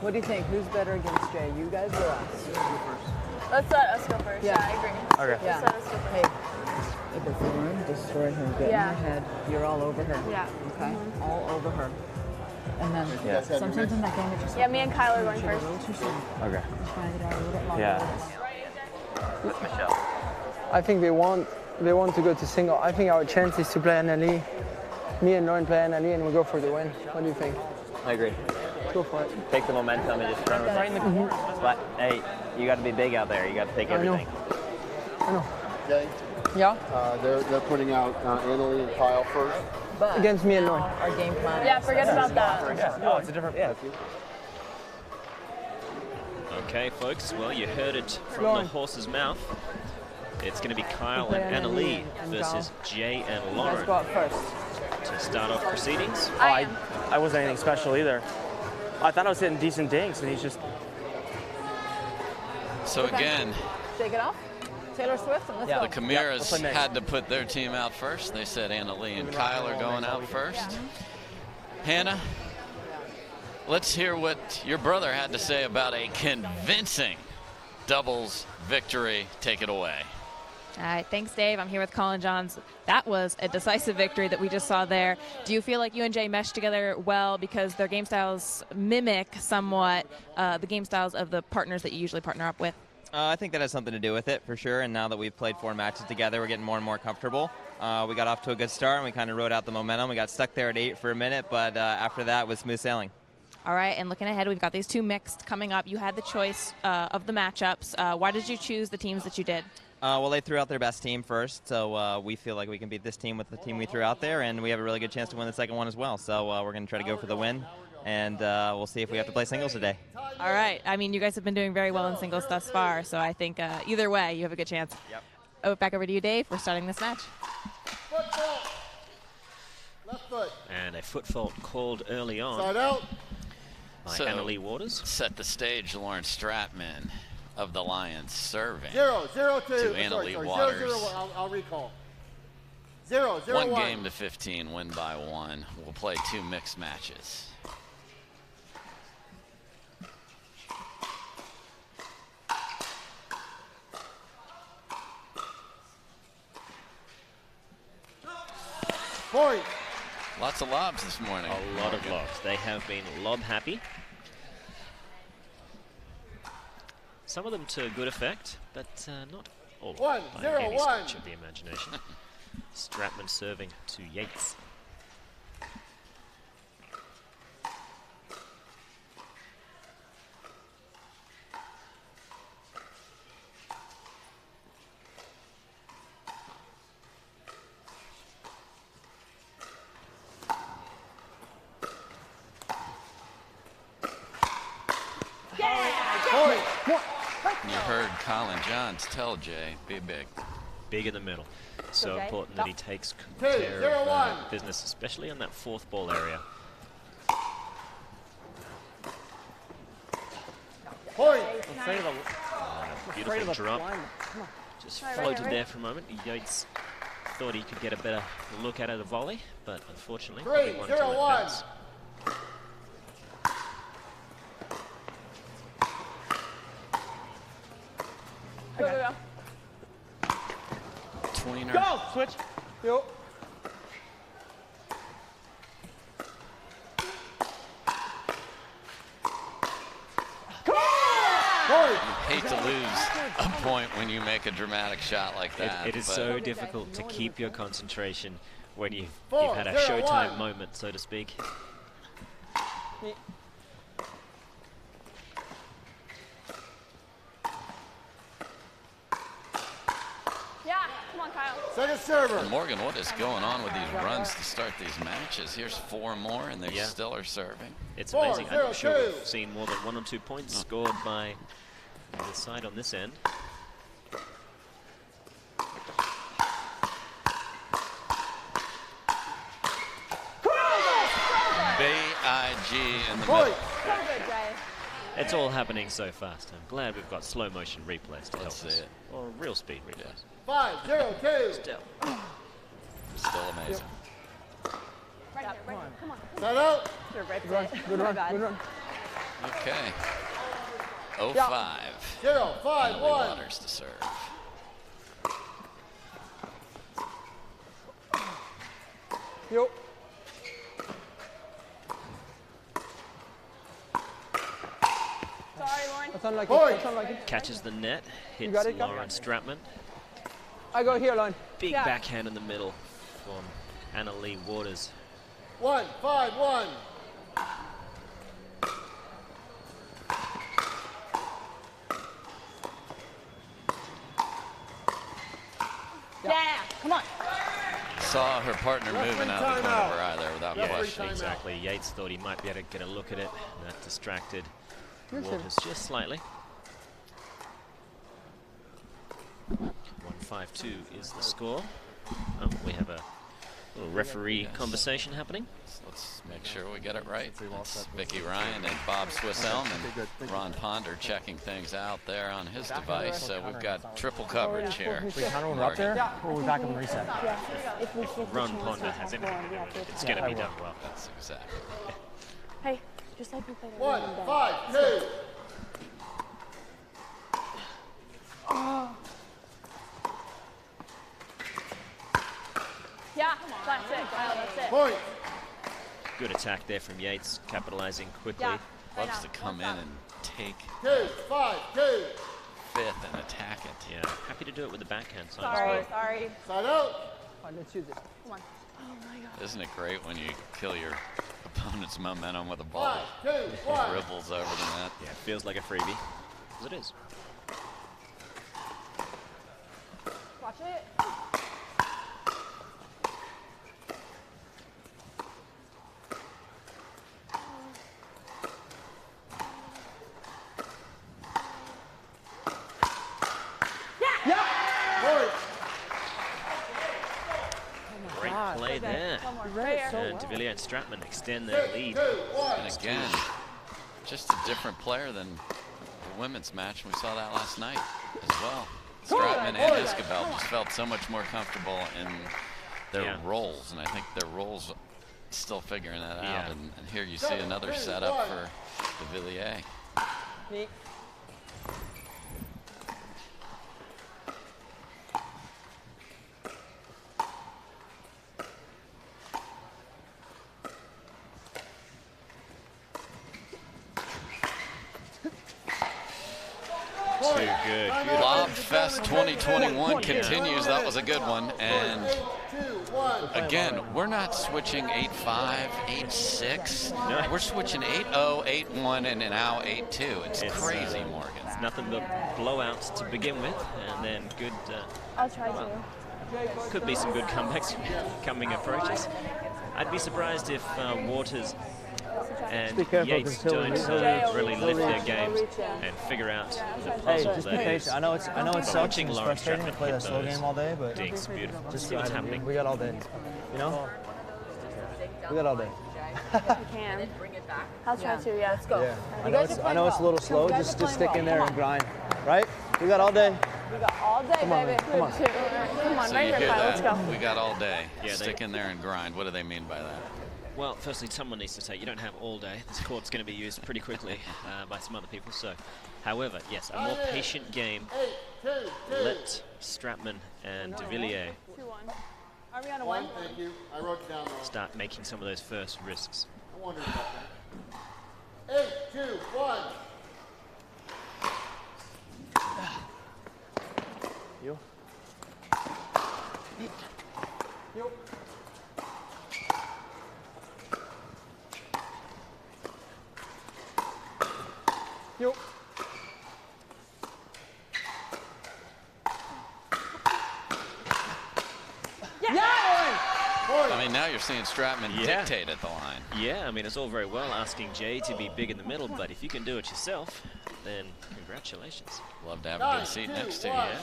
S12: What do you think? Who's better against Jay? You guys or us? You go first.
S4: Let's let us go first. Yeah, I agree.
S6: Okay.
S4: Let's let us go first.
S12: Hey, if it's Lauren, destroy her. Get in her head. You're all over her.
S4: Yeah.
S12: Okay? All over her. And then sometimes in that game it just...
S4: Yeah, me and Kyle are going first.
S6: Okay.
S12: Just find it out a little bit longer.
S6: Michelle.
S11: I think they want to go to single. I think our chance is to play Annalie. Me and Lauren play Annalie and we go for the win. What do you think?
S13: I agree.
S11: Go for it.
S13: Take the momentum and just run with it. But hey, you got to be big out there. You got to take everything.
S11: I know.
S3: Okay.
S11: Yeah.
S3: They're putting out Annalie and Kyle first.
S12: But
S11: against me and Lauren.
S12: Our game plan.
S4: Yeah, forget about that.
S6: Oh, it's a different. Yeah.
S1: Okay, folks. Well, you heard it from the horse's mouth. It's going to be Kyle and Annalie versus Jay and Lauren
S12: Let's go out first.
S1: to start off proceedings.
S6: I wasn't anything special either. I thought I was hitting decent dinks, and he's just.
S2: So again,
S12: Shake it off. Taylor Swift and let's go.
S2: the Chimeras had to put their team out first. They said Annalie and Kyle are going out first. Hannah, let's hear what your brother had to say about a convincing doubles victory. Take it away.
S9: All right, thanks, Dave. I'm here with Collin Johns. That was a decisive victory that we just saw there. Do you feel like you and Jay meshed together well because their game styles mimic somewhat the game styles of the partners that you usually partner up with?
S13: I think that has something to do with it, for sure. And now that we've played 4 matches together, we're getting more and more comfortable. We got off to a good start, and we kind of rode out the momentum. We got stuck there at 8 for a minute, but after that, it was smooth sailing.
S9: All right, and looking ahead, we've got these 2 mixed coming up. You had the choice of the matchups. Why did you choose the teams that you did?
S13: Well, they threw out their best team first, so we feel like we can beat this team with the team we threw out there, and we have a really good chance to win the second one as well. So we're going to try to go for the win, and we'll see if we have to play singles today.
S9: All right. I mean, you guys have been doing very well in singles thus far, so I think either way, you have a good chance.
S13: Yep.
S9: Oh, back over to you, Dave. We're starting this match.
S3: Foot fault. Left foot.
S1: And a foot fault called early on
S3: Side out.
S1: by Annalie Waters.
S2: Set the stage, Lauren Stratman of the Lions serving
S3: 0-0-2
S2: to Annalie Waters.
S3: 0-0-1. I'll recall. 0-0-1.
S2: 1 game to 15, win by 1. We'll play 2 mixed matches.
S3: Point.
S2: Lots of lobs this morning.
S1: A lot of lobs. They have been lob happy. Some of them to good effect, but not all of them by any stretch of the imagination. Stratman serving to Yates.
S2: You heard Collin Johns tell Jay, be big.
S1: Big in the middle. So
S4: okay.
S1: important that he takes care of business, especially on that 4th ball area.
S3: Point.
S1: Beautiful drop. Just floated there for a moment. Yates thought he could get a better look at the volley, but unfortunately, probably wanted to let bounce.
S4: Go.
S2: Tweener.
S11: Go! Switch. Yo.
S12: Come on!
S2: hate to lose a point when you make a dramatic shot like that.
S1: It is so difficult to keep your concentration when you've had a showtime moment, so to speak.
S4: Yeah, come on, Kyle.
S3: Second server.
S2: And Morgan, what is going on with these runs to start these matches? Here's 4 more, and they still are serving.
S1: It's amazing. I'm not sure we've seen more than 1 or 2 points scored by the side on this end.
S2: B-I-G in the middle.
S4: So good, Jay.
S1: It's all happening so fast. I'm glad we've got slow motion replays to help
S2: Let's see
S1: us.
S2: it.
S1: Or real speed replays.
S3: 5-0-2.
S2: Still amazing.
S4: Right here, right here. Come on.
S3: Set out.
S4: You're right
S11: Good run, good run, good run.
S2: Okay. 0-5.
S3: 0-5-1.
S2: Waters to serve.
S11: Yo.
S4: Sorry, Lauren.
S11: That's unlucky.
S3: Boy.
S11: That's unlucky.
S1: Catches the net, hits
S11: got it,
S1: Lauren Stratman.
S11: I go here, line.
S1: Big backhand in the middle from Anna-Leigh Waters.
S3: 1-5-1.
S4: Yeah, come on.
S2: Saw her partner moving out of the corner of her eye there without question.
S1: Exactly. Yates thought he might be able to get a look at it. That distracted Waters just slightly. 1-5-2 is the score. Oh, we have a little referee conversation happening.
S2: Let's make sure we get it right. It's Vicky Ryan and Bob Swisselm and Ron Ponder checking things out there on his device. So we've got triple coverage here.
S6: Wait, counter when we're up there, or we back up and reset?
S1: If Ron Ponder has anything to do with it, it's going to be done well.
S2: That's exactly.
S4: Hey, just like we played
S3: 1-5-2.
S4: Yeah, that's it, Kyle, that's it.
S3: Point.
S1: Good attack there from Yates, capitalizing quickly.
S4: Yeah.
S2: Loves to come in and take
S3: 2-5-2.
S2: fifth and attack it.
S1: Yeah, happy to do it with the backhand side.
S4: Sorry.
S3: Side out.
S11: All right, let's use it.
S4: Come on. Oh my God.
S2: Isn't it great when you kill your opponent's momentum with a ball
S3: 5-2-1.
S2: that dribbles over the net?
S1: Yeah, feels like a freebie, as it is.
S4: Watch it.
S1: Great play there. And Devilliers and Stratman extend their lead.
S2: And again, just a different player than the women's match. We saw that last night as well. Stratman and Esquivel just felt so much more comfortable in their roles, and I think their roles still figuring that out. And here you see another setup for Devilliers.
S1: Too good.
S2: Lob Fest 2021 continues. That was a good one. And again, we're not switching 8-5, 8-6.
S1: No.
S2: We're switching 8-0, 8-1, and now 8-2. It's crazy, Morgan.
S1: It's nothing but blowouts to begin with, and then good.
S4: I'll try to.
S1: Could be some good comebacks coming approaches. I'd be surprised if Waters and Yates don't really lift their games and figure out the puzzle
S6: just be
S1: that is.
S6: patient. I know it sucks.
S1: Watching
S6: It's
S1: Lauren
S6: frustrating to
S1: Stratman
S6: play
S1: hit
S6: that slow
S1: those
S6: game all day, but
S1: dinks, beautiful.
S6: just
S1: See what's happening.
S6: We got all day. You know? We got all day.
S4: You can. I'll try to, yeah. Let's go.
S6: Yeah. I know it's a little slow. Just stick in there and grind. Right? We got all day.
S4: We got all day,
S6: Come on,
S4: baby.
S6: come on.
S4: Come on,
S2: So
S4: right
S2: you
S4: here,
S2: hear
S4: Kyle. Let's
S2: that?
S4: go.
S2: We got all day.
S1: Yeah,
S2: Stick in there and grind. What do they mean by that?
S1: Well, firstly, someone needs to say you don't have all day. This court's going to be used pretty quickly by some other people. So, however, yes, a more patient game. Let Stratman and Devilliers
S4: 2-1. Are we on a 1?
S3: Thank you. I wrote it down wrong.
S1: start making some of those first risks.
S3: I wondered about that. 8-2-1.
S11: You. You. You.
S2: I mean, now you're seeing Stratman dictate at the line.
S1: Yeah, I mean, it's all very well asking Jay to be big in the middle, but if you can do it yourself, then congratulations.
S2: Love to have a good seat next to you.
S1: Yeah.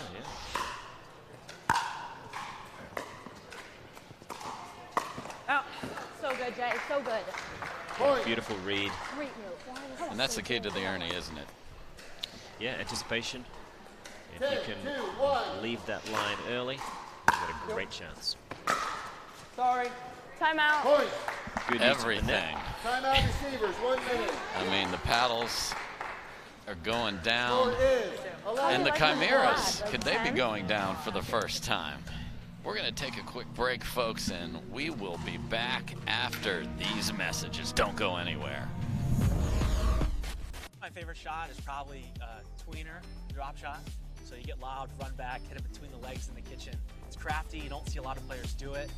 S7: Oh, so good, Jay. So good.
S1: Beautiful read.
S7: Great move.
S2: And that's the key to the Ernie, isn't it?
S1: Yeah, anticipation. If you can leave that line early, you've got a great chance.
S12: Sorry.
S7: Timeout.
S1: Good
S2: everything.
S3: Timeout receivers, 1 minute.
S2: I mean, the paddles are going down. And the Chimeras, could they be going down for the first time? We're going to take a quick break, folks, and we will be back after these messages. Don't go anywhere.
S14: My favorite shot is probably tweener, drop shot. So you get loud, run back, hit it between the legs in the kitchen. It's crafty, you don't see a lot of players do it.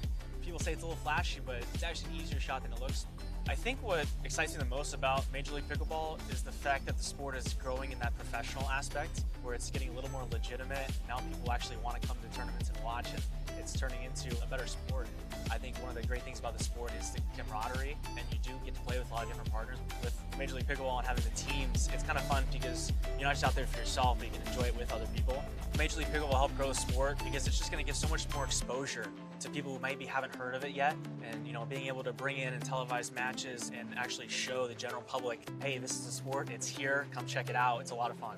S14: People say it's a little flashy, but it's actually an easier shot than it looks. I think what excites me the most about Major League Pickleball is the fact that the sport is growing in that professional aspect, where it's getting a little more legitimate. Now people actually want to come to tournaments and watch it. It's turning into a better sport. I think one of the great things about the sport is the camaraderie, and you do get to play with a lot of different partners. With Major League Pickleball and having the teams, it's kind of fun because you're not just out there for yourself, but you can enjoy it with other people. Major League Pickleball will help grow the sport because it's just going to give so much more exposure to people who maybe haven't heard of it yet, and being able to bring in and televise matches and actually show the general public, hey, this is a sport, it's here, come check it out, it's a lot of fun.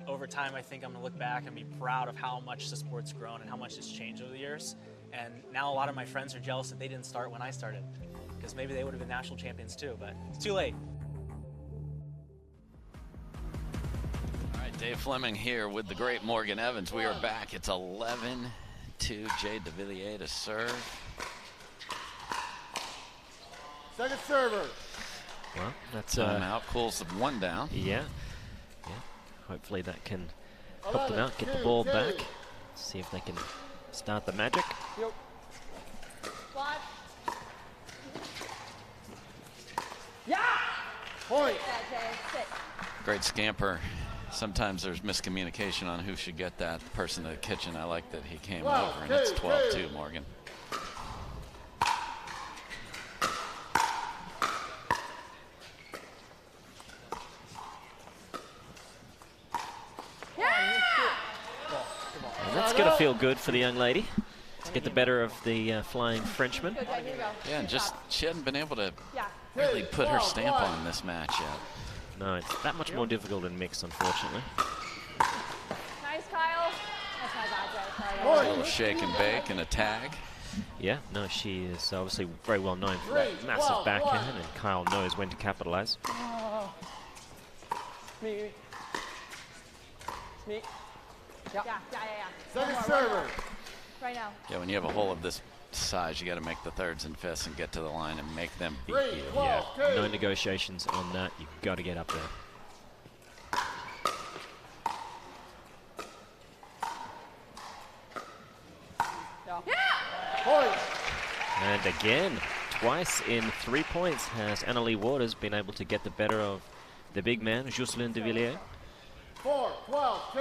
S14: Over time, I think I'm going to look back and be proud of how much the sport's grown and how much it's changed over the years. And now a lot of my friends are jealous that they didn't start when I started, because maybe they would have been national champions too, but it's too late.
S2: All right, Dave Fleming here with the great Morgan Evans. We are back. It's 11-2, Jay Devilliers to serve.
S3: Second server.
S1: Well, that's
S2: timeout, cools the one down.
S1: Yeah. Hopefully that can help them out, get the ball back, see if they can start the magic.
S12: Yep.
S7: Yeah!
S3: Point.
S2: Great scamper. Sometimes there's miscommunication on who should get that. The person in the kitchen, I like that he came over, and it's 12-2, Morgan.
S1: That's going to feel good for the young lady to get the better of the flying Frenchman.
S2: Yeah, and just she hadn't been able to really put her stamp on this match yet.
S1: No, it's that much more difficult in mixed, unfortunately.
S7: Nice, Kyle. That's my bad, Jay.
S2: A little shake and bake and a tag.
S1: Yeah, no, she is obviously very well known for that massive backhand, and Kyle knows when to capitalize.
S12: Me.
S7: Yeah.
S3: Second server.
S7: Right now.
S2: Yeah, when you have a hole of this size, you got to make the thirds and fifths and get to the line and make them beat
S3: 3,
S2: you.
S3: 12,
S1: Yeah, no negotiations on that. You've got to get up there.
S3: Point.
S1: And again, twice in 3 points has Annalie Waters been able to get the better of the big man, Jocelyn Devilliers.
S3: 4, 12, 2.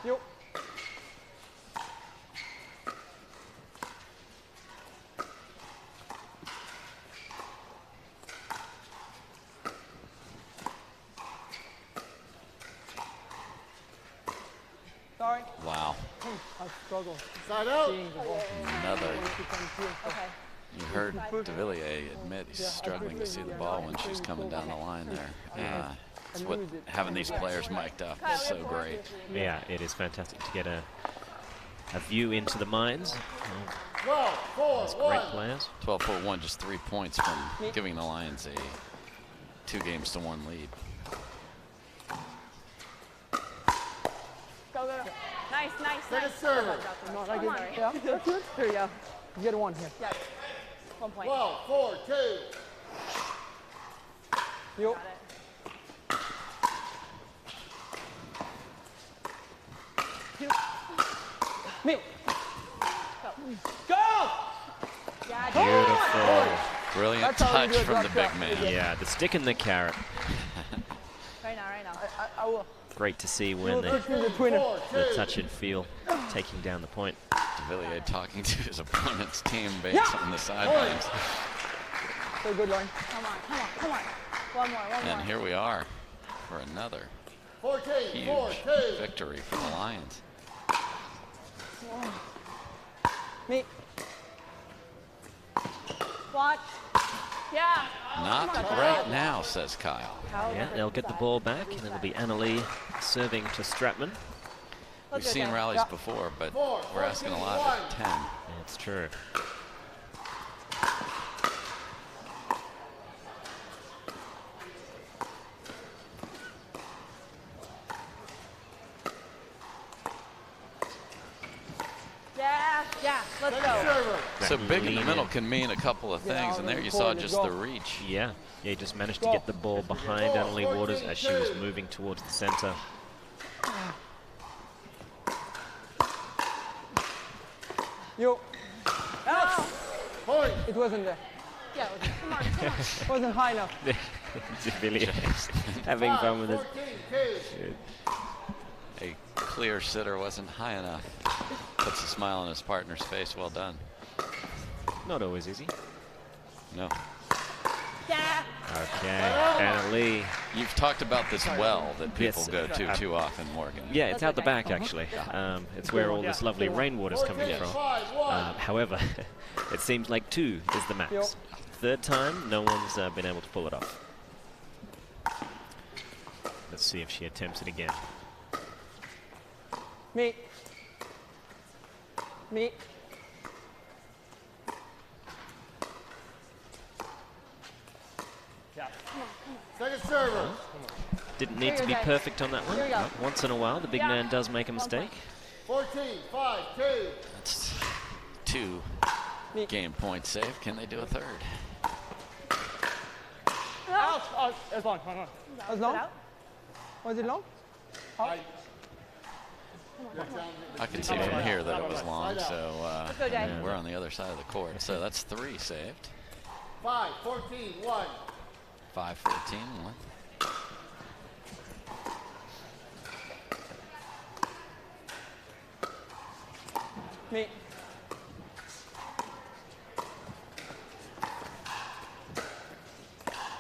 S12: Yep. Sorry.
S2: Wow.
S12: I struggle.
S3: Side out.
S2: Another.
S7: Okay.
S2: You heard Devilliers admit he's struggling to see the ball when she's coming down the line there. It's what having these players mic'd up is so great.
S1: Yeah, it is fantastic to get a view into the minds.
S3: 12, 4,
S1: Those great players.
S2: 12-4-1, just 3 points from giving the Lions a 2-1 lead.
S7: Go. Nice.
S3: Second server.
S12: No, I get it. Yeah, that's good. Here you go. You get one here.
S7: Yeah. 1 point.
S3: 12, 4, 2.
S12: Yep.
S11: Me.
S12: Go!
S1: Beautiful.
S2: Brilliant touch from the big man.
S1: Yeah, the stick and the carrot.
S12: Right now.
S11: I will.
S1: Great to see when the touch and feel taking down the point.
S2: Devilliers talking to his opponent's teammates on the sidelines.
S11: So good line.
S12: Come on. One more.
S2: And here we are for another
S3: 14,
S2: huge victory for the Lions.
S11: Me.
S12: Watch. Yeah.
S2: Not right now, says Kyle.
S1: Yeah, they'll get the ball back, and it'll be Annalie serving to Stratman.
S2: We've seen rallies before, but we're asking a lot at 10.
S1: That's true.
S12: Yeah, let's go.
S2: So big in the middle can mean a couple of things, and there you saw just the reach.
S1: Yeah, he just managed to get the ball behind Annalie Waters as she was moving towards the center.
S11: Yo.
S12: Oh.
S11: It wasn't there.
S12: Yeah, come on.
S11: It wasn't high enough.
S1: Devilliers having fun with it.
S2: A clear sitter wasn't high enough. Puts a smile on his partner's face. Well done.
S1: Not always easy.
S2: No.
S12: Yeah.
S1: Okay, Annalie.
S2: You've talked about this well that people go to too often, Morgan.
S1: Yeah, it's out the back actually. It's where all this lovely rainwater's coming from. However, it seems like 2 is the max. Third time, no one's been able to pull it off. Let's see if she attempts it again.
S11: Me.
S3: Second server.
S1: Didn't need to be perfect on that one. Once in a while, the big man does make a mistake.
S3: 14, 5, 2.
S2: That's 2 game points saved. Can they do a third?
S11: Out. It's long. Was long? Was it long?
S2: I can see from here that it was long, so we're on the other side of the court. So that's 3 saved.
S3: 5, 14, 1.
S2: 5, 14, 1.
S11: Me.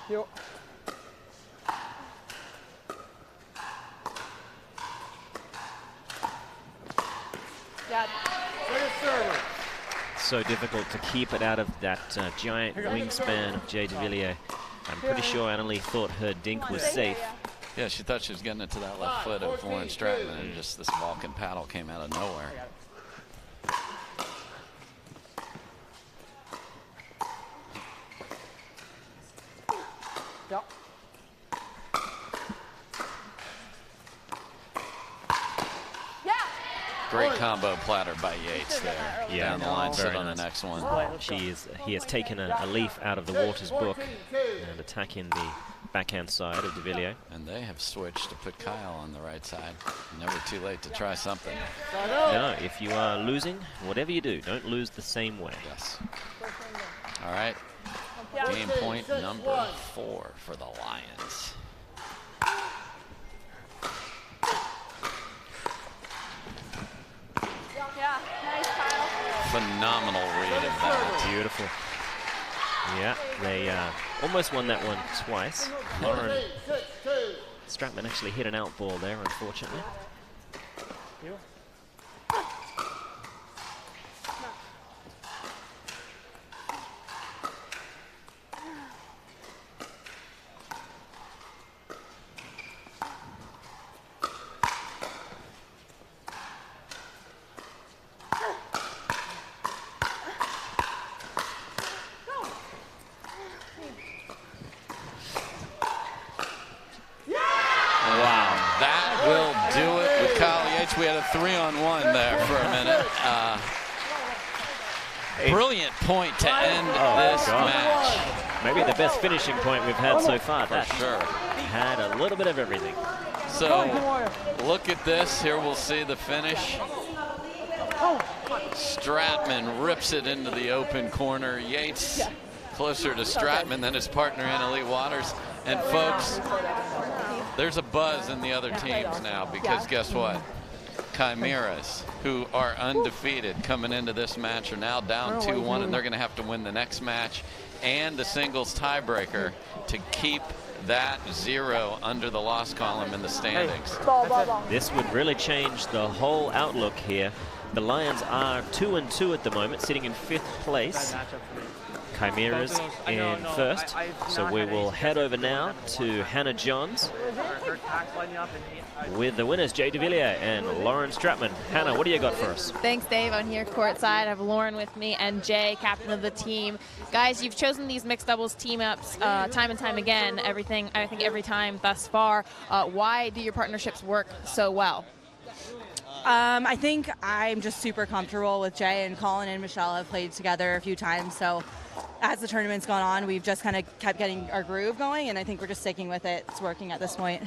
S11: Yo.
S1: So difficult to keep it out of that giant wingspan of Jay Devilliers. I'm pretty sure Annalie thought her dink was safe.
S2: Yeah, she thought she was getting it to that left foot of Lauren Stratman, and just this Vulcan paddle came out of nowhere. Great combo platter by Yates there.
S1: Yeah,
S2: down the line, sit
S1: very
S2: on
S1: nice.
S2: the next one.
S1: He has taken a leaf out of the Waters book and attacking the backhand side of Devilliers.
S2: And they have switched to put Kyle on the right side. Never too late to try something.
S1: No, if you are losing, whatever you do, don't lose the same way.
S2: Yes. All right. Game point number 4 for the Lions. Phenomenal read of that.
S1: Beautiful. Yeah, they almost won that one twice. Lauren Stratman actually hit an out ball there, unfortunately.
S2: We had a 3-on-1 there for a minute. Brilliant point to end this match.
S1: Maybe the best finishing point we've had so far.
S2: For sure.
S1: Had a little bit of everything.
S2: So look at this. Here we'll see the finish. Stratman rips it into the open corner. Yates closer to Stratman than his partner, Annalie Waters. And folks, there's a buzz in the other teams now because guess what? Chimeras, who are undefeated coming into this match, are now down 2-1, and they're going to have to win the next match and the singles tiebreaker to keep that 0 under the loss column in the standings.
S1: This would really change the whole outlook here. The Lions are 2-2 at the moment, sitting in 5th place. Chimeras in first. So we will head over now to Hannah Johns with the winners, Jay Devilliers and Lauren Stratman. Hannah, what do you got for us?
S9: Thanks, Dave. I'm here courtside. I have Lauren with me and Jay, captain of the team. Guys, you've chosen these mixed doubles team-ups time and time again, I think every time thus far. Why do your partnerships work so well?
S15: I think I'm just super comfortable with Jay, and Collin and Michelle have played together a few times. So as the tournament's gone on, we've just kind of kept getting our groove going, and I think we're just sticking with it. It's working at this point.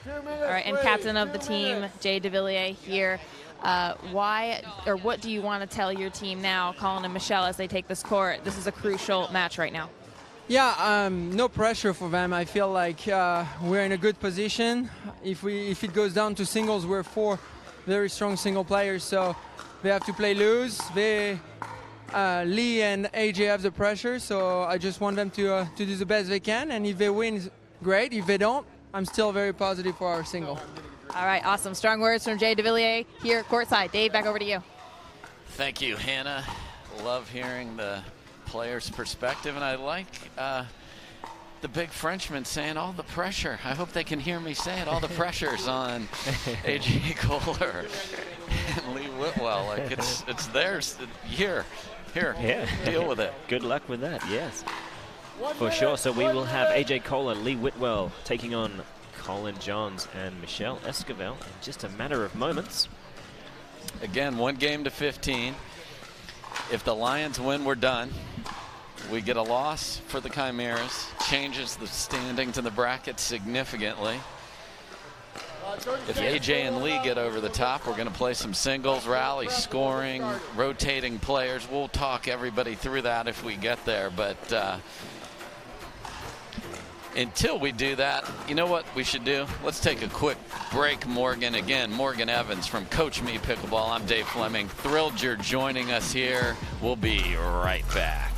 S9: All right, and captain of the team, Jay Devilliers here. Why or what do you want to tell your team now, Collin and Michelle, as they take this court? This is a crucial match right now.
S11: Yeah, no pressure for them. I feel like we're in a good position. If it goes down to singles, we're 4 very strong single players, so they have to play loose. Leigh and AJ have the pressure, so I just want them to do the best they can, and if they win, great. If they don't, I'm still very positive for our single.
S9: All right, awesome. Strong words from Jay Devilliers here courtside. Dave, back over to you.
S2: Thank you, Hannah. Love hearing the player's perspective, and I like the big Frenchman saying all the pressure. I hope they can hear me say it. All the pressure's on AJ Koller and Leigh Whitwell. Like it's theirs. Here,
S1: yeah.
S2: Deal with it.
S1: Good luck with that. Yes, for sure. So we will have AJ Koller, Leigh Whitwell taking on Collin Johns and Michelle Esquivel in just a matter of moments.
S2: Again, 1 game to 15. If the Lions win, we're done. We get a loss for the Chimeras, changes the standings in the bracket significantly. If AJ and Leigh get over the top, we're going to play some singles, rally, scoring, rotating players. We'll talk everybody through that if we get there. But until we do that, you know what we should do? Let's take a quick break, Morgan. Again, Morgan Evans from Coach Me Pickleball. I'm Dave Fleming. Thrilled you're joining us here. We'll be right back.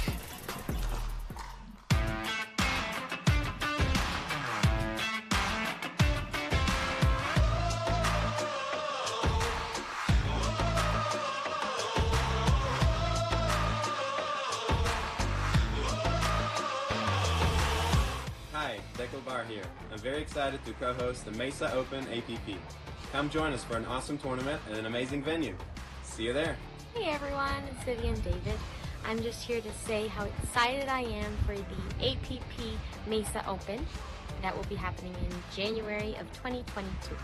S16: Here. I'm very excited to co-host the Mesa Open APP. Come join us for an awesome tournament and an amazing venue. See you there.
S17: Hey everyone, it's Vivian David. I'm just here to say how excited I am for the APP Mesa Open that will be happening in January of 2022.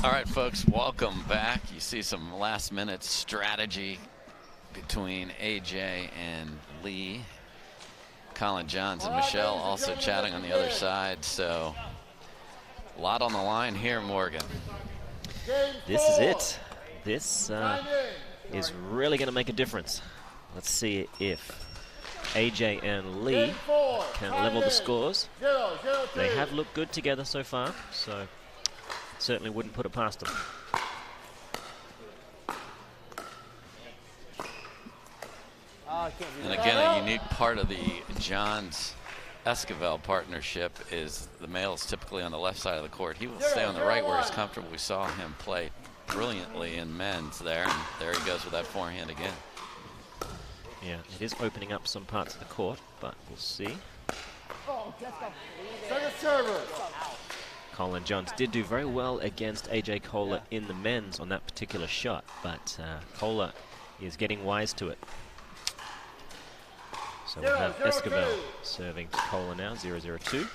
S2: All right, folks, welcome back. You see some last-minute strategy between AJ and Leigh. Collin Johns and Michelle also chatting on the other side, so a lot on the line here, Morgan.
S1: This is it. This is really going to make a difference. Let's see if AJ and Leigh can level the scores. They have looked good together so far, so certainly wouldn't put it past them.
S2: And again, a unique part of the Johns Esquivel partnership is the male's typically on the left side of the court. He will stay on the right where he's comfortable. We saw him play brilliantly in men's there, and there he goes with that forehand again.
S1: Yeah, it is opening up some parts of the court, but we'll see.
S12: Let's go.
S3: Second server.
S1: Colin Johns did do very well against AJ Koller in the men's on that particular shot, but Koller is getting wise to it. So we have Esquivel serving to Koller now, 0-0-2.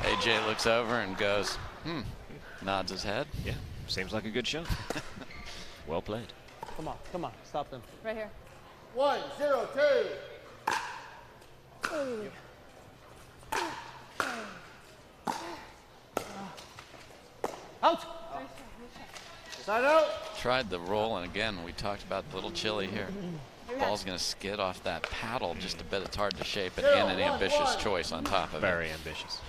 S2: AJ looks over and goes, nods his head.
S1: Yeah, seems like a good shot. Well played.
S11: Come on, stop them.
S12: Right here.
S3: 1-0-2.
S11: Out.
S3: Side out.
S2: Tried the roll, and again, we talked about a little chilly here. Ball's going to skid off that paddle just a bit. It's hard to shape it, and an ambitious choice on top of it.
S1: Very ambitious.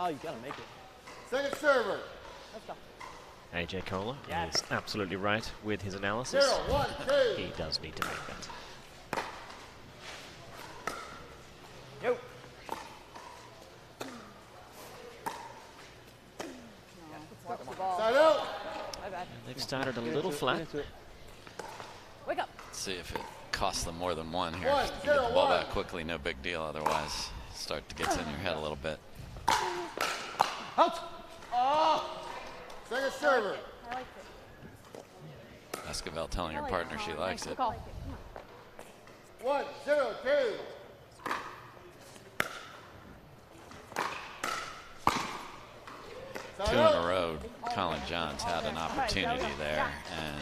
S11: Oh, you got to make it.
S3: Second server.
S12: Let's go.
S1: AJ Koller is absolutely right with his analysis.
S3: 0-1-2.
S1: He does need to make that.
S11: Yo.
S3: Side out.
S1: They've started a little flat.
S12: Wake up.
S2: Let's see if it costs them more than one here. If you get the ball back quickly, no big deal. Otherwise, start to get in your head a little bit.
S11: Out.
S3: Oh. Second server.
S12: I like it.
S2: Esquivel telling her partner she likes it.
S3: 1-0-2.
S2: Two in a row, Collin Johns had an opportunity there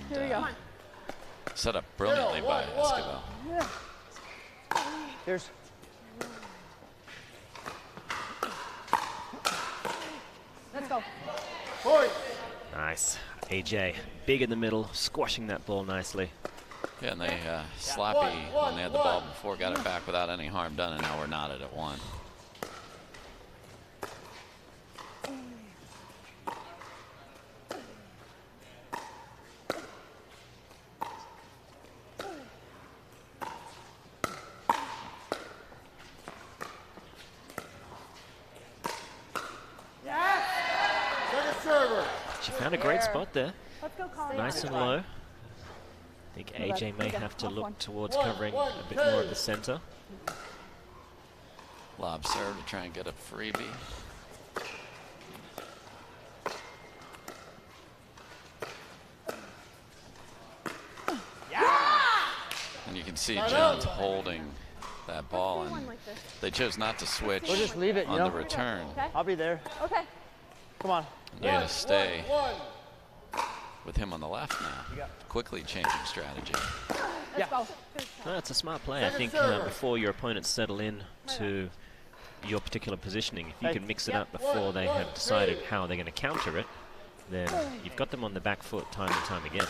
S2: and set up brilliantly by Esquivel.
S11: Here's.
S12: Let's go.
S3: Point.
S1: Nice. AJ, big in the middle, squashing that ball nicely.
S2: Yeah, and they sloppy when they had the ball before, got it back without any harm done, and now we're knotted at one.
S1: She found a great spot there.
S12: Let's go, Collin.
S1: Nice and low. I think AJ may have to look towards covering a bit more of the center.
S2: Lob serve to try and get a freebie. And you can see Johns holding that ball, and they chose not to switch
S11: We'll just leave it,
S2: on the return.
S12: Okay.
S11: I'll be there.
S12: Okay.
S11: Come on.
S2: They're going to stay with him on the left now. Quickly changing strategy.
S12: Let's go.
S1: That's a smart play. I think before your opponents settle in to your particular positioning, if you can mix it up before they have decided how they're going to counter it, then you've got them on the back foot time and time again.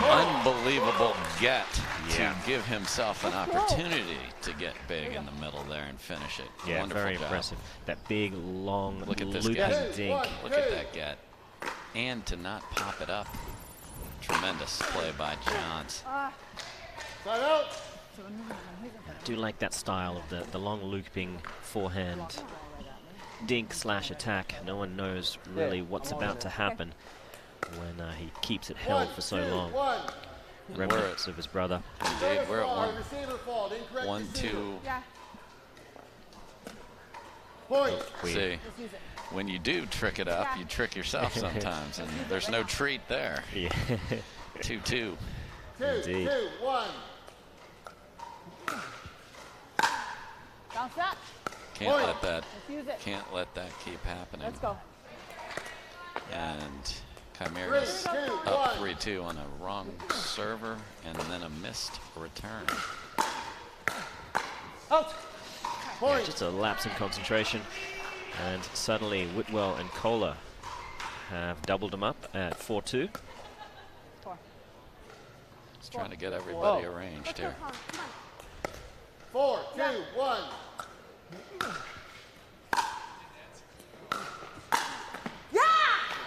S2: Unbelievable get to give himself an opportunity to get big in the middle there and finish it.
S1: Yeah,
S2: Wonderful
S1: very
S2: job.
S1: impressive. That big, long,
S2: Look at this
S1: looping
S2: get.
S1: dink.
S2: Look at that get. And to not pop it up. Tremendous play by Johns.
S1: I do like that style of the long looping forehand dink slash attack. No one knows really what's about to happen when he keeps it held for so long. Remnants of his brother.
S2: Indeed, we're at 1-2. See, when you do trick it up, you trick yourself sometimes, and there's no treat there.
S1: Yeah.
S2: 2-2.
S1: Indeed.
S12: Bounce that.
S2: Can't let that keep happening.
S12: Let's go.
S2: And Chimeras up 3-2 on a wrong server and then a missed return.
S1: Yeah, just a lapse in concentration, and suddenly Whitwell and Koller have doubled them up at 4-2.
S2: Just trying to get everybody arranged here.
S3: 4, 2, 1.
S12: Yeah!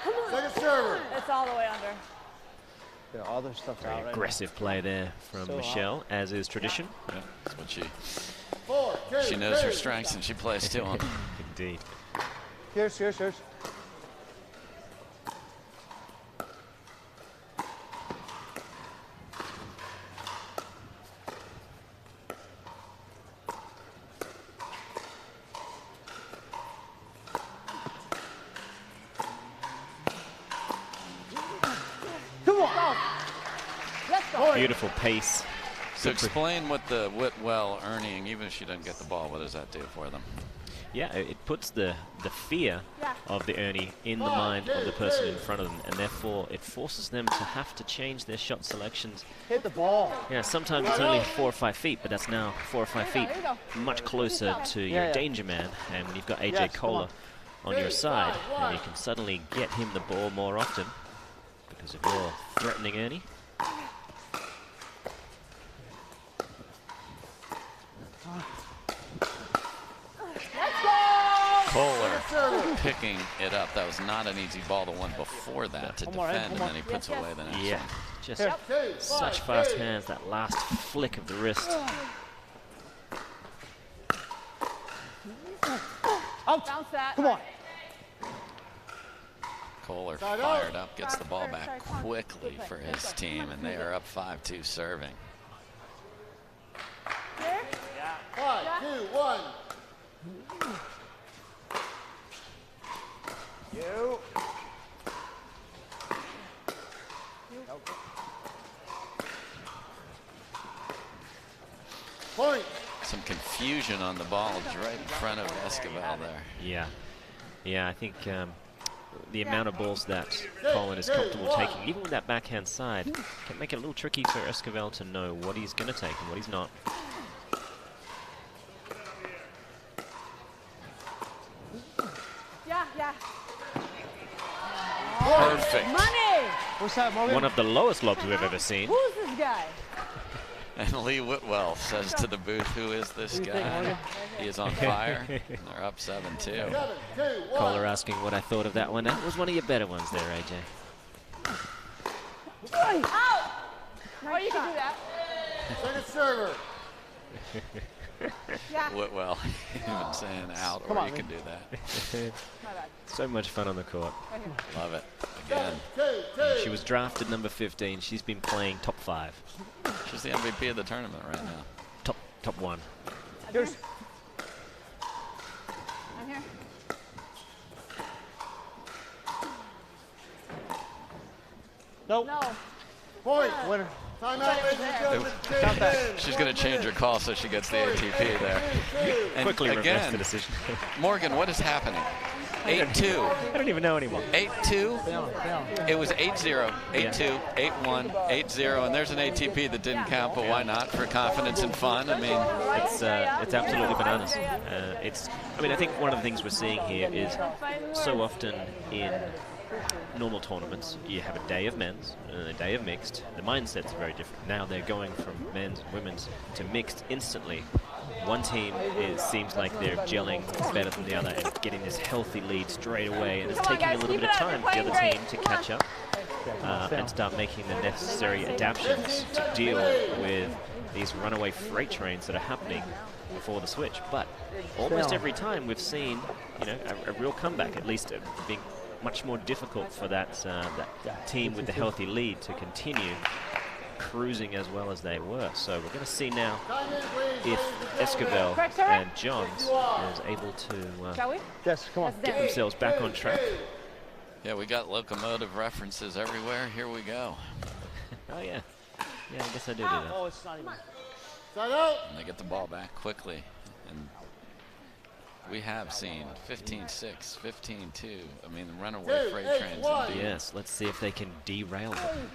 S12: Come on.
S3: Second server.
S12: It's all the way under.
S18: Yeah, all their stuff's
S1: Very
S18: out right
S1: aggressive play there from
S18: So
S1: Michelle, as is tradition.
S2: Yeah, that's what she knows her strengths and she plays to them.
S1: Indeed.
S18: Here's.
S7: Come on. Let's go.
S1: Beautiful pace.
S2: So explain what the Whitwell earning, even if she doesn't get the ball, what does that do for them?
S1: Yeah, it puts the fear of the Ernie in the mind of the person in front of them, and therefore it forces them to have to change their shot selections.
S18: Hit the ball.
S1: Yeah, sometimes it's only 4 or 5 feet, but that's now 4 or 5 feet much closer to your danger man. And when you've got AJ Koller on your side, and you can suddenly get him the ball more often because of your threatening Ernie.
S2: Koller picking it up. That was not an easy ball, the one before that, to defend, and then he puts away the next
S1: Yeah,
S2: one.
S1: just such fast hands, that last flick of the wrist.
S7: Bounce that.
S18: Come on.
S2: Koller fired up, gets the ball back quickly for his team, and they are up 5-2 serving.
S3: 5, 2, 1.
S18: You.
S3: Point.
S2: Some confusion on the ball right in front of Esquivel there.
S1: Yeah, I think the amount of balls that Collin is comfortable taking, even with that backhand side, can make it a little tricky for Esquivel to know what he's going to take and what he's not.
S7: Yeah.
S2: Perfect.
S7: Money.
S18: What's that, Morgan?
S1: One of the lowest lobs we've ever seen.
S7: Who's this guy?
S2: And Leigh Whitwell says to the booth, who is this guy? He is on fire. They're up 7-2.
S1: Koller asking what I thought of that one. That was one of your better ones there, AJ.
S7: Out. Oh, you can do that.
S3: Second server.
S2: Whitwell even saying out, or you can do that.
S1: So much fun on the court.
S2: Love it. Again.
S1: She was drafted number 15. She's been playing top 5.
S2: She's the MVP of the tournament right now.
S1: Top 1.
S18: Here's.
S7: I'm here.
S18: Nope.
S7: No.
S3: Point.
S18: Winner.
S3: Time out, ladies and gentlemen.
S2: She's going to change her call so she gets the ATP there. And
S1: Quickly reverse
S2: again,
S1: the decision.
S2: Morgan, what is happening? 8-2.
S1: I don't even know anymore.
S2: 8-2. It was 8-0, 8-2, 8-1, 8-0, and there's an ATP that didn't count, but why not? For confidence and fun. I mean,
S1: it's absolutely bananas. I think one of the things we're seeing here is so often in normal tournaments, you have a day of men's and a day of mixed. The mindsets are very different. Now they're going from men's and women's to mixed instantly. One team seems like they're gelling better than the other and getting this healthy lead straight away, and it's taking a little bit of time for the other team to catch up and start making the necessary adaptations to deal with these runaway freight trains that are happening before the switch. But almost every time we've seen, a real comeback, at least being much more difficult for that team with the healthy lead to continue cruising as well as they were. So we're going to see now if Esquivel and Johns is able to get themselves back on track.
S2: Yeah, we got locomotive references everywhere. Here we go.
S1: Oh, yeah. Yeah, I guess I do that.
S18: Oh, it's not even.
S2: And they get the ball back quickly. And we have seen 15-6, 15-2. I mean, the runaway freight trains.
S1: Yes, let's see if they can derail them.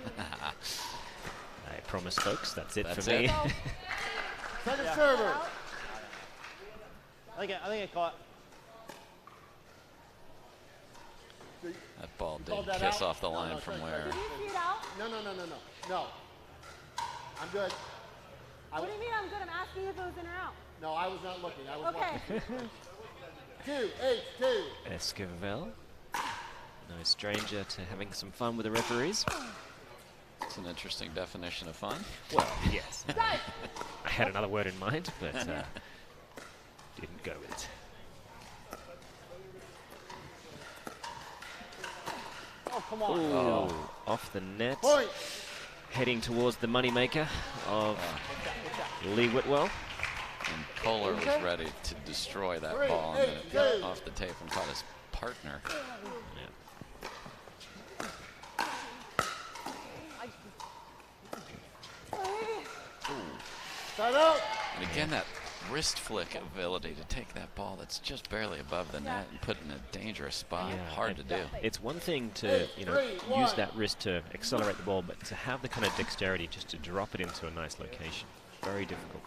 S1: I promise, folks, that's it for me.
S3: Second server.
S18: I think I caught.
S2: That ball did kiss off the line from where?
S3: No. I'm good.
S7: What do you mean I'm good? I'm asking if it was in or out.
S3: No, I was not looking. I was
S7: okay.
S3: 2-8-2.
S1: Esquivel, no stranger to having some fun with the referees.
S2: It's an interesting definition of fun.
S1: Well, yes. I had another word in mind, but didn't go with it.
S18: Oh, come on.
S1: Ooh, off the net.
S3: Point.
S1: Heading towards the moneymaker of Leigh Whitwell.
S2: And Koller was ready to destroy that ball, and then it got off the tape and caught his partner.
S3: Side out.
S2: And again, that wrist flick ability to take that ball that's just barely above the net and put it in a dangerous spot. Hard to do.
S1: It's one thing to use that wrist to accelerate the ball, but to have the kind of dexterity just to drop it into a nice location, very difficult.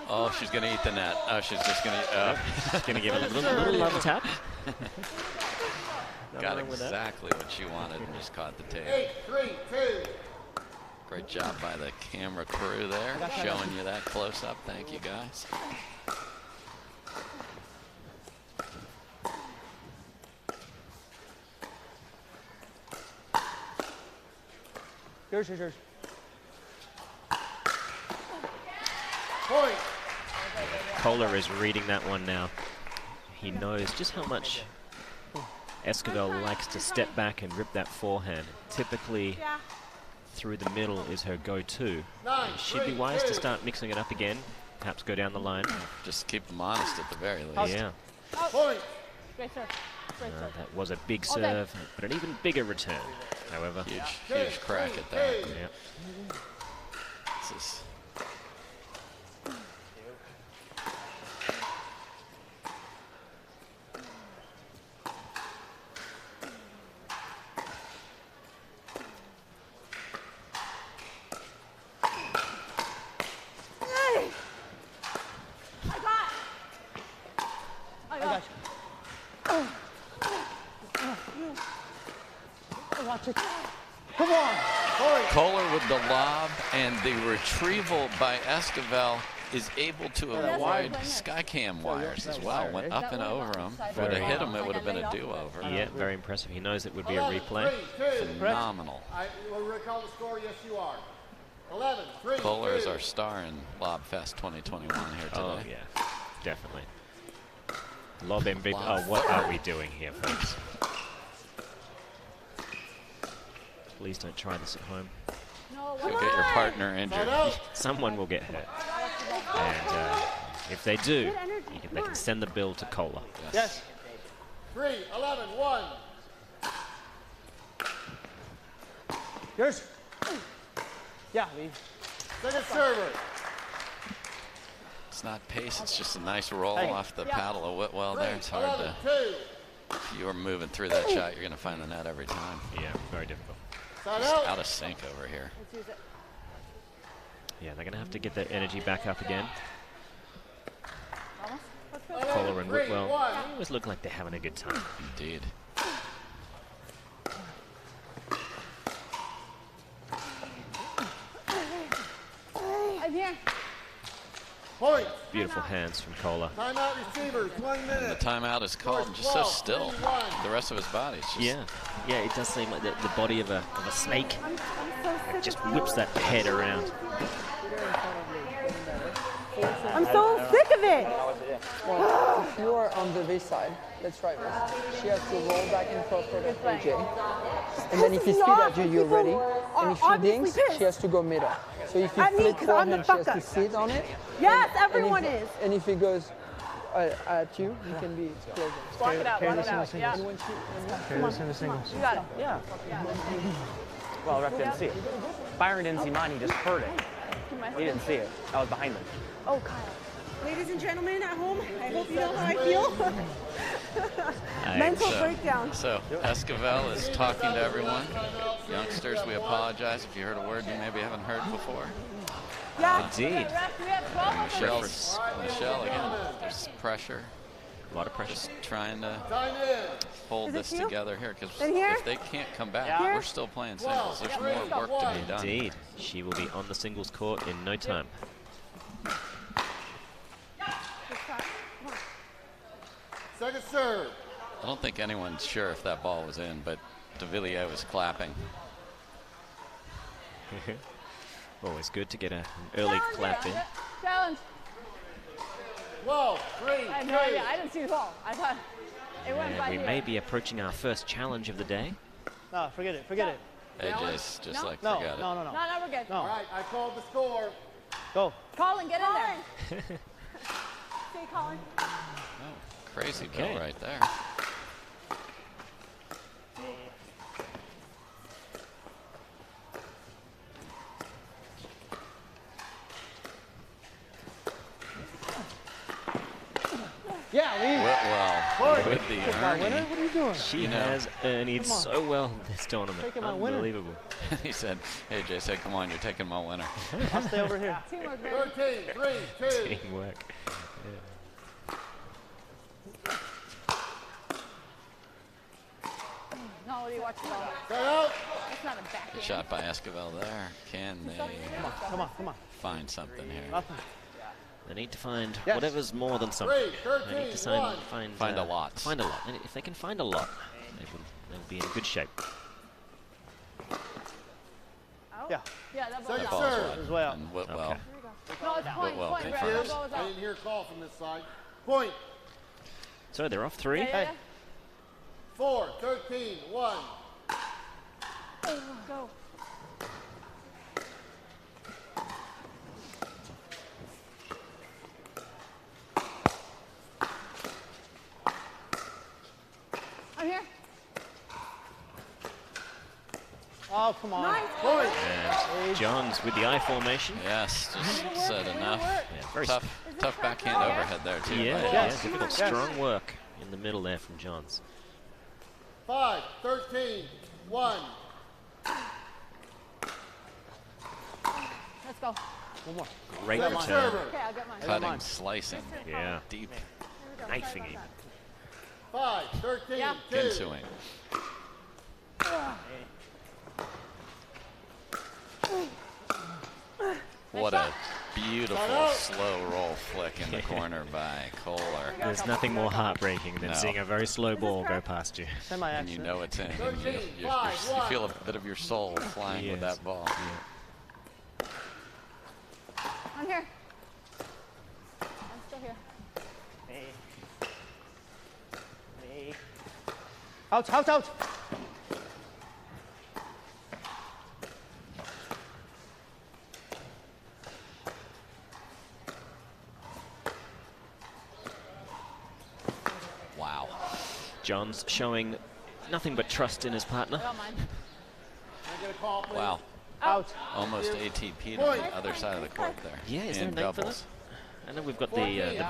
S2: Oh, she's going to eat the net. Oh, she's just going to.
S1: She's going to give it a little love tap.
S2: Got exactly what she wanted and just caught the tape.
S3: 8-3-2.
S2: Great job by the camera crew there, showing you that close up. Thank you, guys.
S18: Yours.
S3: Point.
S1: Koller is reading that one now. He knows just how much Esquivel likes to step back and rip that forehand. Typically, through the middle is her go-to. She'd be wise to start mixing it up again, perhaps go down the line.
S2: Just keep them honest at the very least.
S1: Yeah.
S3: Point.
S1: That was a big serve, but an even bigger return, however.
S2: Huge crack at that.
S1: Yeah.
S2: This is
S18: Come on.
S2: Koller with the lob, and the retrieval by Esquivel is able to avoid Skycam wires as well. Went up and over him. If it would have hit him, it would have been a do-over.
S1: Yeah, very impressive. He knows it would be a replay.
S2: Phenomenal.
S3: I will recall the score. Yes, you are. 11-3.
S2: Koller is our star in Lob Fest 2021 here today.
S1: Oh, yeah, definitely. Lob MVP. Oh, what are we doing here, folks? Please don't try this at home.
S2: You'll get your partner injured.
S1: Someone will get hurt. And if they do, they can send the bill to Koller.
S18: Yes.
S3: 3-11-1.
S18: Yours. Yeah, Leigh.
S3: Second server.
S2: It's not pace, it's just a nice roll off the paddle of Whitwell there. It's hard to, if you were moving through that shot, you're going to find the net every time.
S1: Yeah, very difficult.
S2: Just out of sync over here.
S1: Yeah, they're going to have to get their energy back up again. Koller and Whitwell, they always look like they're having a good time.
S2: Indeed.
S7: I'm here.
S3: Point.
S1: Beautiful hands from Koller.
S3: Timeout receivers, 1 minute.
S2: And the timeout is called, just so still. The rest of his body is just...
S1: Yeah, it does seem like the body of a snake. It just whips that head around.
S7: I'm so sick of it.
S19: Well, if you are on the V side, let's try this. She has to roll back and forth for the AJ. And then if you speed at you, you're ready. And if she dings, she has to go middle. So if you flip forehand, she has to sit on it.
S7: Yes, everyone is.
S19: And if it goes at you, you can be closer.
S7: Block it out, block it out. Yeah.
S6: Carry this in the singles.
S7: You got it.
S6: Yeah. Well, the ref didn't see it. Byron didn't see mine, he just heard it. He didn't see it. I was behind him.
S7: Oh, Kyle. Ladies and gentlemen at home, I hope you know how I feel. Mental breakdown.
S2: So Esquivel is talking to everyone. Youngsters, we apologize if you heard a word you maybe haven't heard before.
S7: Yeah.
S1: Indeed.
S2: Michelle, again, there's pressure.
S1: A lot of pressure.
S2: Just trying to hold this together here, because
S7: here?
S2: if they can't come back, we're still playing singles. There's more work to be done.
S1: Indeed. She will be on the singles court in no time.
S3: Second serve.
S2: I don't think anyone's sure if that ball was in, but Devilliers was clapping.
S1: Always good to get an early clap in.
S7: Challenge.
S3: 12, 3,
S7: I have no idea. I didn't see the ball. I thought it went by
S1: We
S7: here.
S1: may be approaching our first challenge of the day.
S18: No, forget it. Forget it.
S2: AJ's just
S7: No.
S2: like,
S18: No,
S2: forget it.
S18: no, no, no.
S7: No, we're good.
S18: No.
S3: All right, I called the score.
S18: Go.
S7: Collin, get in there. See, Collin.
S2: Oh, crazy
S1: Okay.
S2: ball right there.
S18: Yeah,
S2: Whitwell with the
S18: my winner?
S2: Ernie.
S18: What are you doing?
S1: She
S2: You know.
S1: has earned
S18: Come on.
S1: so well this tournament.
S18: Taking my winner.
S1: Unbelievable.
S2: He said, AJ said, come on, you're taking my winner.
S18: I'll stay over here.
S7: Teamwork, baby.
S3: 13, 3, 2.
S1: Teamwork.
S7: No, what are you watching?
S3: Set out.
S7: That's not a backhand.
S2: Good shot by Esquivel there. Can they
S18: Come on.
S2: find something here?
S18: Nothing.
S1: They need to find
S18: Yes.
S1: whatever's more than something.
S3: 3,
S1: They need to
S3: 13, 1.
S2: Find a lot.
S1: Find a lot. And if they can find a lot, they'll be in good shape.
S18: Yeah.
S7: Yeah, that ball.
S3: Second
S2: That ball's
S3: serve.
S2: wide.
S18: As well.
S2: And Whitwell.
S1: Okay.
S7: No, it's point,
S2: Whitwell
S7: point.
S2: confirms.
S7: Brad, that ball was
S3: I
S7: out.
S3: didn't hear a call from this side. Point.
S1: So they're off 3.
S7: Yeah.
S3: 4, 13, 1.
S7: Go. I'm here.
S18: Oh, come on.
S7: Nice.
S3: Point.
S1: And Johns with the I formation.
S2: Yes, just said enough.
S1: Yeah, very
S2: Tough backhand overhead there, too.
S1: Yeah,
S2: by
S1: yeah,
S18: Yes.
S1: difficult,
S18: Yes.
S1: strong work in the middle there from Johns.
S3: 5, 13, 1.
S7: Let's go.
S18: One more.
S1: Great
S3: Second
S1: return.
S3: server.
S7: Okay, I'll get mine.
S2: Cutting, slicing,
S1: Yeah,
S2: deep,
S1: knifing even.
S3: 5, 13,
S7: Yeah.
S3: 2.
S2: into-ing. What a beautiful slow roll flick in the corner by Koller.
S1: There's nothing more heartbreaking than
S2: No.
S1: seeing a very slow ball go past you.
S2: And you
S18: Semi-accident.
S2: know it's in. And you feel a bit of your soul flying with
S1: Yes.
S2: that ball.
S7: I'm here. I'm still here.
S18: Me. Out.
S2: Wow.
S1: Johns showing nothing but trust in his partner.
S7: I don't mind.
S3: Can I get a call, please?
S2: Wow.
S18: Out.
S2: Almost ATP'd on the other side of the court there.
S1: Yeah, is there a
S2: in
S1: name for
S2: doubles.
S1: that? I know we've got the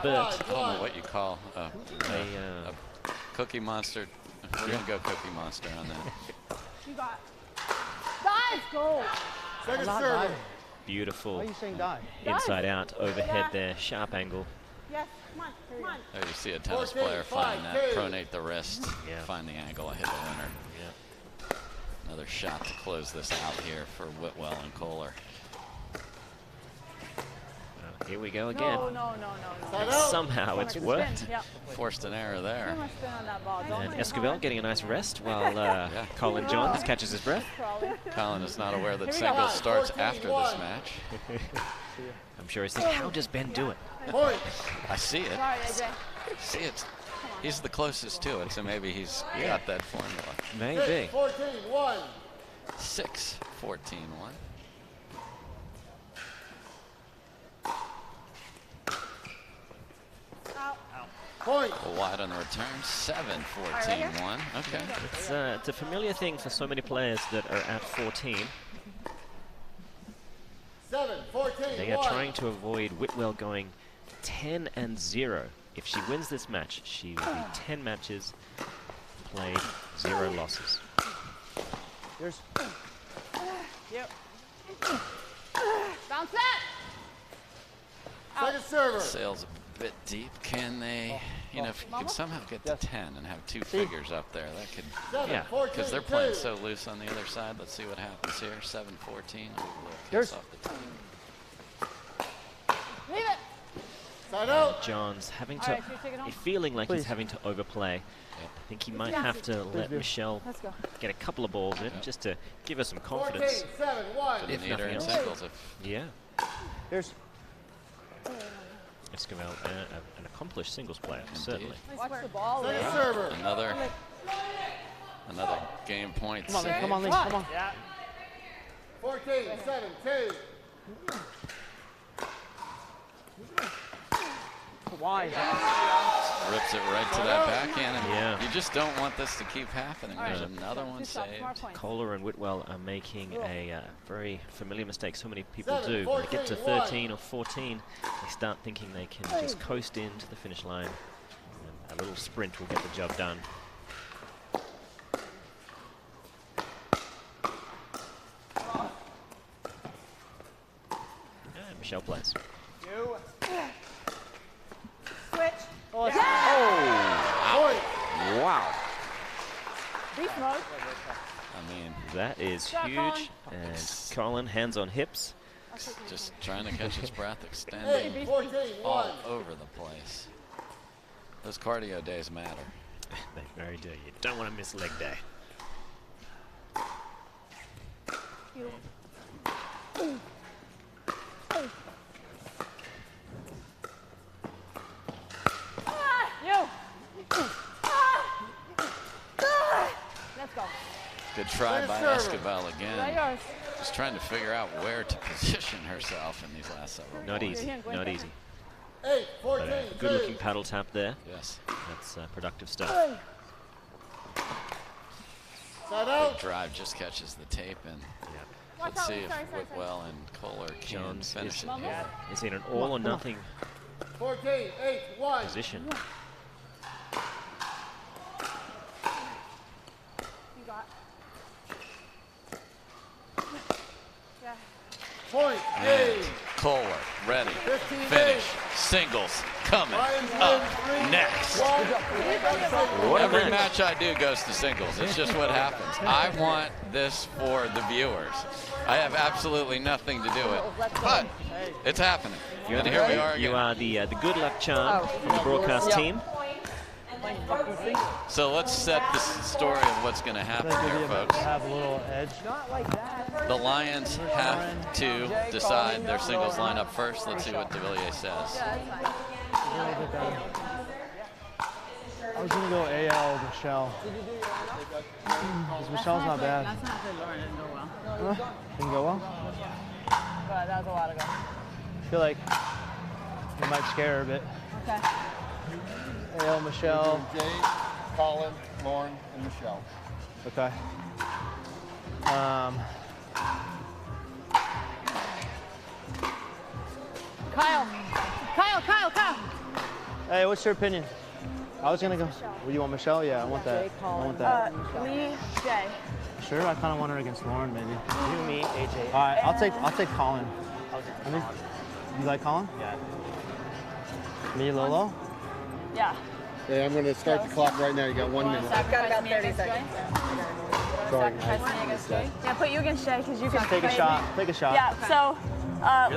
S1: Bert.
S2: I don't know what you call a
S1: A,
S2: Cookie Monster. We're going to go Cookie Monster on that.
S7: You got. Dive. Go.
S3: Second
S18: Not
S3: server.
S18: diving.
S1: Beautiful
S18: Why are you saying dive?
S1: inside out overhead there, sharp angle.
S7: Yes. Come on. Come on.
S2: There you see a tennis
S3: 14,
S2: player find
S3: 5,
S2: that,
S3: 2.
S2: pronate the wrist,
S1: Yeah.
S2: find the angle, hit the winner.
S1: Yeah.
S2: Another shot to close this out here for Whitwell and Koller.
S1: Here we go again.
S7: No.
S1: And somehow it's worked.
S7: Yep.
S2: Forced an error there.
S7: Too much spin on that ball. Don't
S1: And
S7: let it
S1: Esquivel getting a nice rest while Collin Johns catches his breath.
S7: Crawling.
S2: Collin is not aware that
S7: Here we go.
S2: singles starts
S3: 14,
S2: after this
S3: 1.
S2: match.
S1: I'm sure he's thinking, how does Ben do it?
S3: Point.
S2: I see it.
S7: Sorry, AJ.
S2: See it. He's the closest to it, so maybe he's got that formula.
S1: Maybe.
S3: 6, 14, 1.
S2: 6-14-1.
S3: Point.
S2: Go wide on the return. 7-14-1. Okay.
S1: It's a familiar thing for so many players that are at 14.
S3: 7, 14,
S1: They are
S3: 1.
S1: trying to avoid Whitwell going 10-0. If she wins this match, she will be 10 matches played, 0 losses.
S18: Here's.
S7: Yep. Bounce that.
S3: Second server.
S2: Sails a bit deep. Can they, you know, if you could somehow get to 10 and have two figures up there, that could,
S3: 7, 14,
S2: because they're playing
S3: 2.
S2: so loose on the other side. Let's see what happens here. 7-14.
S18: Here's.
S2: Off the top.
S7: Leave it.
S3: Set
S1: Johns having to, feeling like he's having to overplay. I think he might have to let Michelle get a couple of balls in just to give her some confidence.
S3: 14-7-1.
S1: If nothing else.
S2: Singles
S1: Yeah.
S18: Here's
S1: Esquivel, an accomplished singles player, certainly.
S12: Watch the ball.
S2: Another game point.
S18: Come on, Leigh.
S2: save.
S18: Come on, Leigh. Come on.
S3: 14-7-2.
S18: Wide.
S2: Rips it right to that backhand, and you just don't want this to keep happening. There's another one saved.
S1: Koller and Whitwell are making a very familiar mistake so many people do. When they get to 13 or 14, they start thinking they can just coast into the finish line. And a little sprint will get the job done. And Michelle plays.
S12: Switch.
S18: Oh!
S2: Wow.
S12: Beast mode.
S2: I mean,
S1: that is huge. And Collin, hands on hips.
S2: Just trying to catch his breath, extending all over the place. Those cardio days matter.
S1: They very do. You don't want to miss leg day.
S12: Let's go.
S2: Good try by Esquivel again. Just trying to figure out where to position herself in these last several
S1: Not
S2: balls.
S1: easy, not easy.
S3: 8-14.
S1: But a good-looking paddle tap there.
S2: Yes.
S1: That's productive stuff.
S2: Good drive just catches the tape, and let's see if Whitwell and Koller can
S1: Johns
S2: finish it here.
S1: is in an all or nothing
S3: 14-8-1.
S1: position.
S3: Point.
S2: And Koller ready, finish, singles coming up next. Every match I do goes to singles. It's just what happens. I want this for the viewers. I have absolutely nothing to do with it, but it's happening. And here we are again.
S1: You are the good luck charm from the broadcast team.
S2: So let's set the story of what's going to happen here, folks.
S18: Have a little edge.
S2: The Lions have to decide their singles lineup first. Let's see what Devilliers says.
S18: I was gonna go AL Michelle. Because Michelle's not bad.
S12: That's not good, Lauren. Didn't go well.
S18: Didn't go well?
S12: But that was a while ago.
S18: I feel like it might scare her a bit.
S12: Okay.
S18: AL Michelle.
S3: Jay, Collin, Lauren, and Michelle.
S18: Okay.
S12: Kyle.
S18: Hey, what's your opinion? I was gonna go. Well, you want Michelle? Yeah, I want that. I want that.
S12: Leigh, Jay.
S18: Sure, I kind of want her against Lauren, maybe.
S6: You, me, AJ.
S18: All right, I'll take Collin. You like Collin?
S6: Yeah.
S18: Me, Lolo?
S12: Yeah.
S3: Hey, I'm going to start the clock right now. You got 1 minute.
S12: I've got about 30 seconds.
S3: Sorry.
S12: Yeah, put you against Jay because you can
S18: Take a shot. Take a shot.
S12: Yeah, so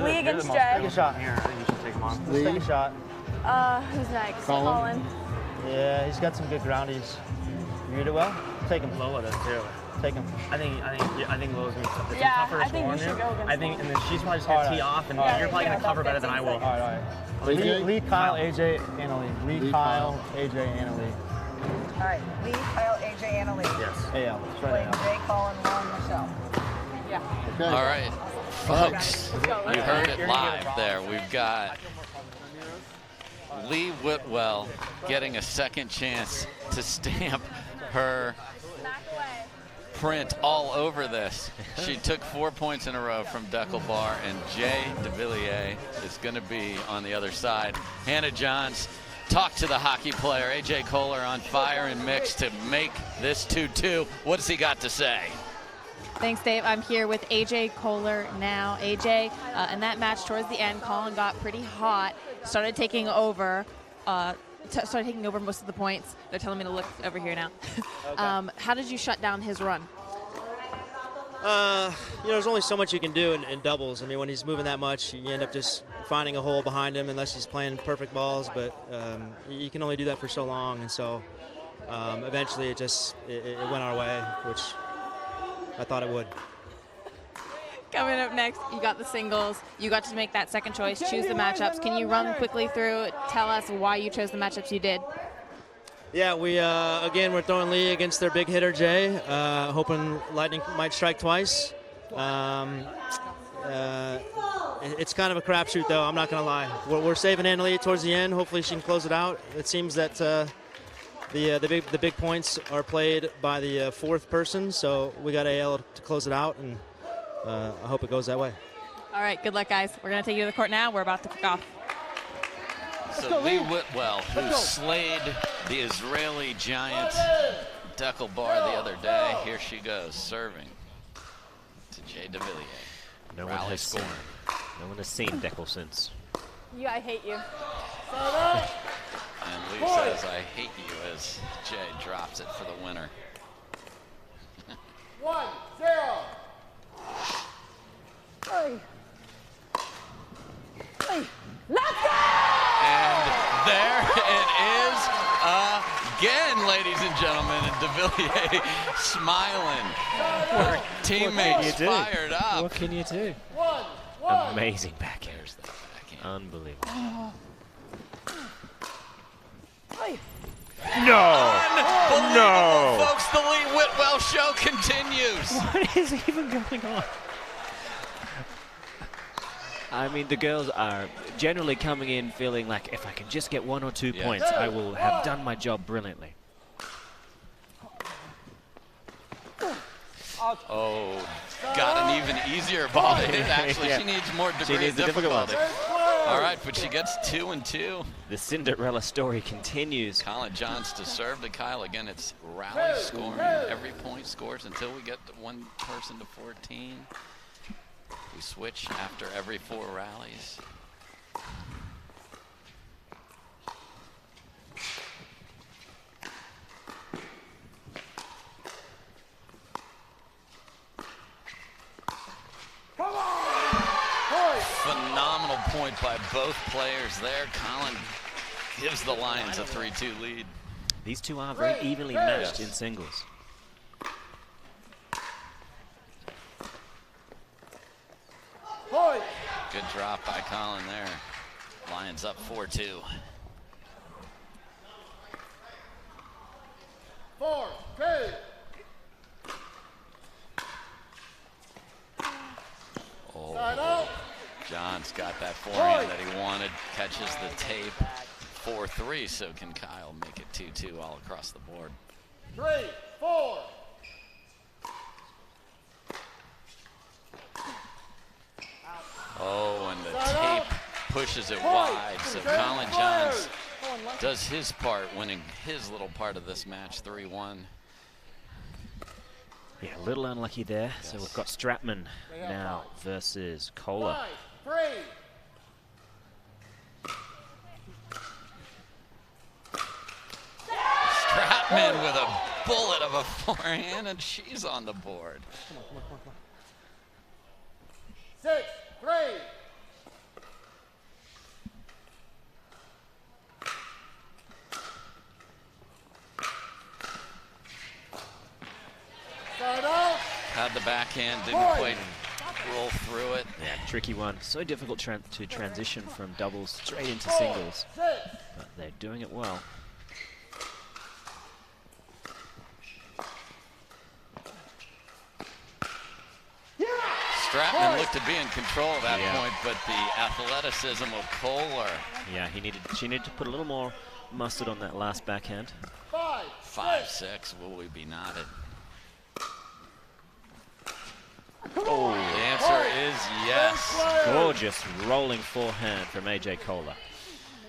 S12: Leigh against Jay.
S18: Take a shot here. I think you should take him on. Let's take a shot.
S12: Who's next?
S3: Collin.
S18: Yeah, he's got some good groundies. You read it well? Take him.
S6: Lola does too.
S18: Take him.
S6: I think Lola's gonna be
S12: Yeah,
S6: tougher
S12: I
S6: to
S12: think
S6: score
S12: you should go against
S6: I think, and then she's probably just gonna tee off, and you're probably gonna cover better than I will.
S18: All right. Leigh, Kyle, AJ, Annalie. Leigh, Kyle, AJ, Annalie.
S12: All right, Leigh, Kyle, AJ, Annalie.
S6: Yes.
S18: AL. That's right.
S12: Jay, Collin, Lauren, Michelle. Yeah.
S3: Okay.
S2: All right, folks, you heard it live there. We've got Leigh Whitwell getting a second chance to stamp her print all over this. She took 4 points in a row from Deckelbar, and Jay Devilliers is going to be on the other side. Hannah Johns talked to the hockey player, AJ Koller, on fire and mix to make this 2-2. What does he got to say?
S9: Thanks, Dave. I'm here with AJ Koller now. AJ, in that match towards the end, Collin got pretty hot, started taking over most of the points. They're telling me to look over here now.
S20: Okay.
S9: How did you shut down his run?
S20: there's only so much you can do in doubles. I mean, when he's moving that much, you end up just finding a hole behind him unless he's playing perfect balls. But you can only do that for so long, and so eventually it went our way, which I thought it would.
S9: Coming up next, you got the singles. You got to make that second choice, choose the matchups. Can you run quickly through, tell us why you chose the matchups you did?
S20: Yeah, we're throwing Leigh against their big hitter, Jay, hoping Lightning might strike twice. It's kind of a crapshoot, though, I'm not going to lie. We're saving Annalie towards the end. Hopefully she can close it out. It seems that the big points are played by the fourth person, so we got AL to close it out, and I hope it goes that way.
S9: All right, good luck, guys. We're going to take you to the court now. We're about to kick off.
S2: So Leigh Whitwell, who slayed the Israeli giant Pickleball the other day, here she goes, serving to Jay Devilliers.
S1: No one has seen Deckel since.
S4: Yeah, I hate you.
S2: And Leigh says, I hate you, as Jay drops it for the winner.
S3: 1-0.
S4: Hey. Let's go!
S2: And there it is again, ladies and gentlemen. And Devilliers smiling. Her teammates fired up.
S1: What can you do? Amazing backhand. Unbelievable. No!
S2: Unbelievable, folks. The Leigh Whitwell show continues.
S1: What is even going on? I mean, the girls are generally coming in feeling like if I can just get 1 or 2 points, I will have done my job brilliantly.
S2: Oh, got an even easier ball to hit, actually. She needs more degree of difficulty. All right, but she gets 2 and 2.
S1: The Cinderella story continues.
S2: Collin Johns to serve to Kyle. Again, it's rally scoring. Every point scores until we get one person to 14. We switch after every 4 rallies. Phenomenal point by both players there. Collin gives the Lions a 3-2 lead.
S1: These two are very evenly matched in singles.
S2: Good drop by Collin there. Lions up 4-2.
S3: 4-2.
S2: Oh, John's got that forehand that he wanted. Catches the tape. 4-3. So can Kyle make it 2-2 all across the board?
S3: 3-4.
S2: Oh, and the tape pushes it wide. So Collin Johns does his part, winning his little part of this match, 3-1.
S1: Yeah, a little unlucky there. Yes. So we've got Stratman now versus Koller.
S3: 5-3.
S2: Stratman with a bullet of a forehand, and she's on the board.
S3: 6-3.
S2: Had the backhand, didn't quite roll through it.
S1: Yeah, tricky one. So difficult to transition from doubles straight into singles. But they're doing it well.
S2: Stratman looked to be in control at that point, but the athleticism of Koller.
S1: Yeah, she needed to put a little more mustard on that last backhand.
S2: 5-6, will we be knotted?
S1: Oh,
S2: the answer is yes.
S1: Gorgeous rolling forehand from AJ Koller.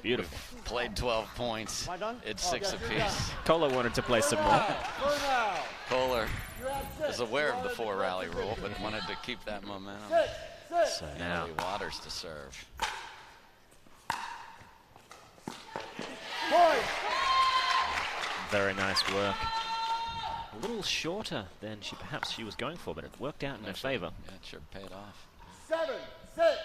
S1: Beautiful.
S2: We've played 12 points. It's 6 apiece.
S1: Koller wanted to play some more.
S2: Koller is aware of the 4 rally rule, but wanted to keep that momentum.
S1: So now
S2: Waters to serve.
S1: Very nice work. a little shorter than perhaps she was going for, but it worked out in her favor.
S2: Yeah, it sure paid off.
S3: 7-6.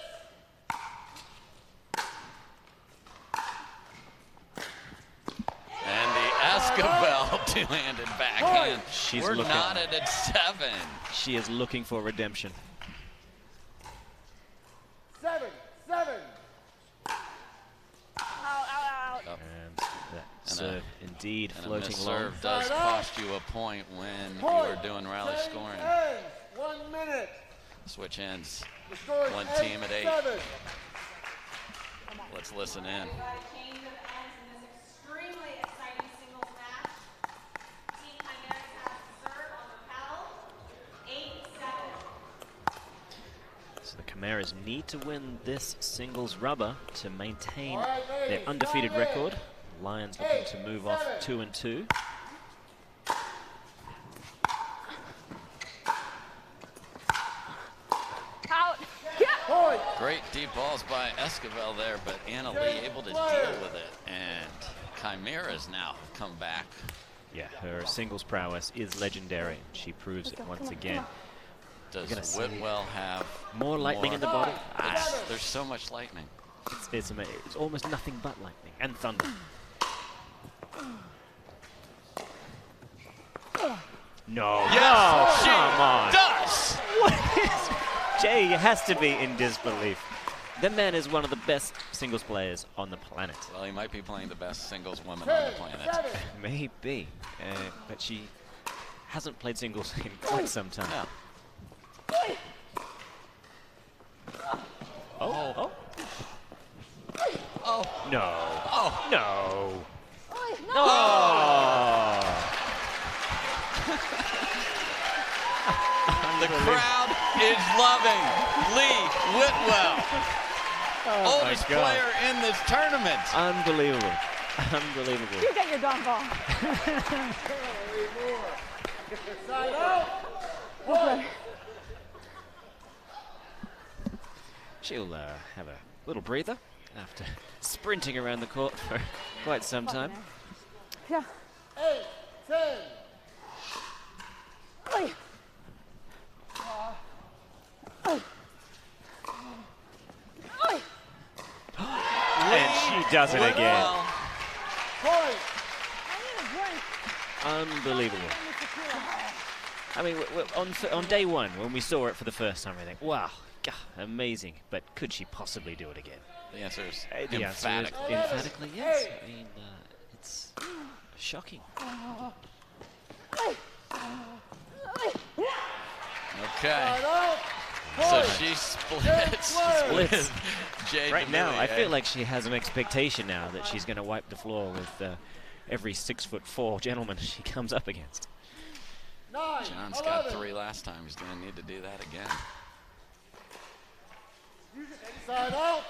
S2: And the Esquivel two-handed backhand. We're
S1: looking.
S2: knotted at 7.
S1: She is looking for redemption.
S3: 7-7.
S1: And that serve indeed
S2: And
S1: floating
S2: a
S1: low.
S2: serve does cost you a point when you are doing rally scoring.
S3: 1 minute.
S2: Switch ends.
S3: The score is
S2: One team at 8.
S3: 8-7.
S2: Let's listen in.
S1: So the Chimeras need to win this singles rubber to maintain their undefeated record. Lions looking to move off 2-2.
S4: Out.
S2: Great deep balls by Esquivel there, but Leigh able to deal with it. And Chimeras now come back.
S1: Yeah, her singles prowess is legendary. She proves it once again.
S2: Does Whitwell have
S1: more lightning in the bottom?
S2: There's so much lightning.
S1: It's amazing. It's almost nothing but lightning and thunder. No,
S2: Yes,
S1: no,
S2: she
S1: come on.
S2: does.
S1: What is Jay has to be in disbelief. The man is one of the best singles players on the planet.
S2: Well, he might be playing the best singles woman on the planet.
S1: Maybe, but she hasn't played singles in quite some time.
S2: Yeah.
S1: Oh.
S2: Oh.
S1: No.
S2: Oh.
S1: No.
S2: No. The crowd is loving Leigh Whitwell.
S1: Oh
S2: oldest player in this tournament.
S1: Unbelievable. Unbelievable.
S4: You get your dog ball.
S3: Side out. One.
S1: She'll have a little breather after sprinting around the court for quite some time.
S4: Yeah.
S3: 8-10.
S1: And she does it again.
S3: Point.
S1: Unbelievable. I mean, on day one, when we saw it for the first time, we think, wow, God, amazing. But could she possibly do it again?
S2: The answer is
S1: The answer is
S2: emphatically.
S1: emphatically yes. I mean, it's shocking.
S2: Okay. So she splits. Jay
S1: Right now, I
S2: Devilliers.
S1: feel like she has an expectation now that she's going to wipe the floor with every 6'4" gentleman she comes up against.
S2: John's got 3 last time. He's going to need to do that again.
S3: Side out.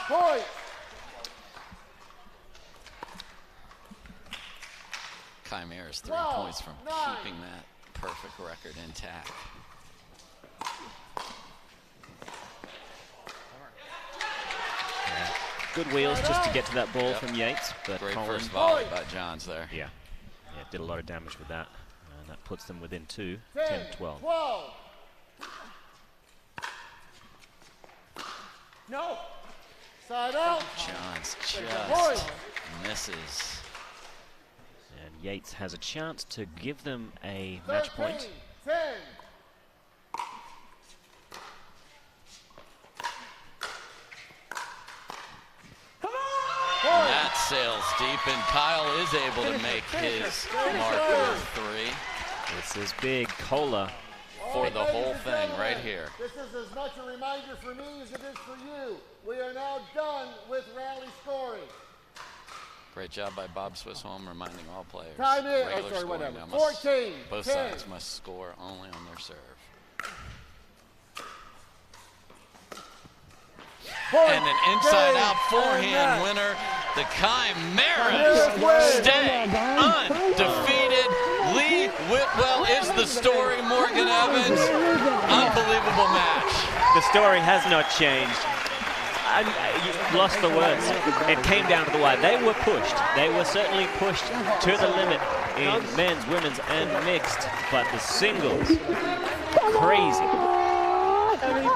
S3: Point.
S2: Chimeras 3
S3: 12,
S2: points from
S3: 9.
S2: keeping that perfect record intact.
S1: Good wheels just to get to that ball
S2: Yep.
S1: from Yates, but
S2: Great
S1: Collin,
S2: first volley by Johns there.
S1: Yeah, did a lot of damage with that, and that puts them within 2,
S3: 10,
S1: 10-12.
S3: 12. No. Side out.
S2: Johns
S3: Point.
S2: just misses.
S1: And Yates has a chance to give them a match point.
S3: 10.
S2: And that sails deep, and Kyle is able to make his mark with 3
S1: This is big. Koller
S2: for the whole thing right here.
S3: This is as much a reminder for me as it is for you. We are now done with rally scoring.
S2: Great job by Bob Swissholm reminding all players.
S3: Time in.
S2: Regular scoring
S3: whatever.
S2: now must-
S3: 14.
S2: Both
S3: 10.
S2: sides must score only on their serve.
S3: Point.
S2: And an inside-out forehand winner. The Chimeras stay undefeated. Leigh Whitwell is the story. Morgan Evans, unbelievable match.
S1: The story has not changed. You lost the words. It came down to the wire. They were pushed. They were certainly pushed to the limit. in men's, women's, and mixed. But the singles, crazy.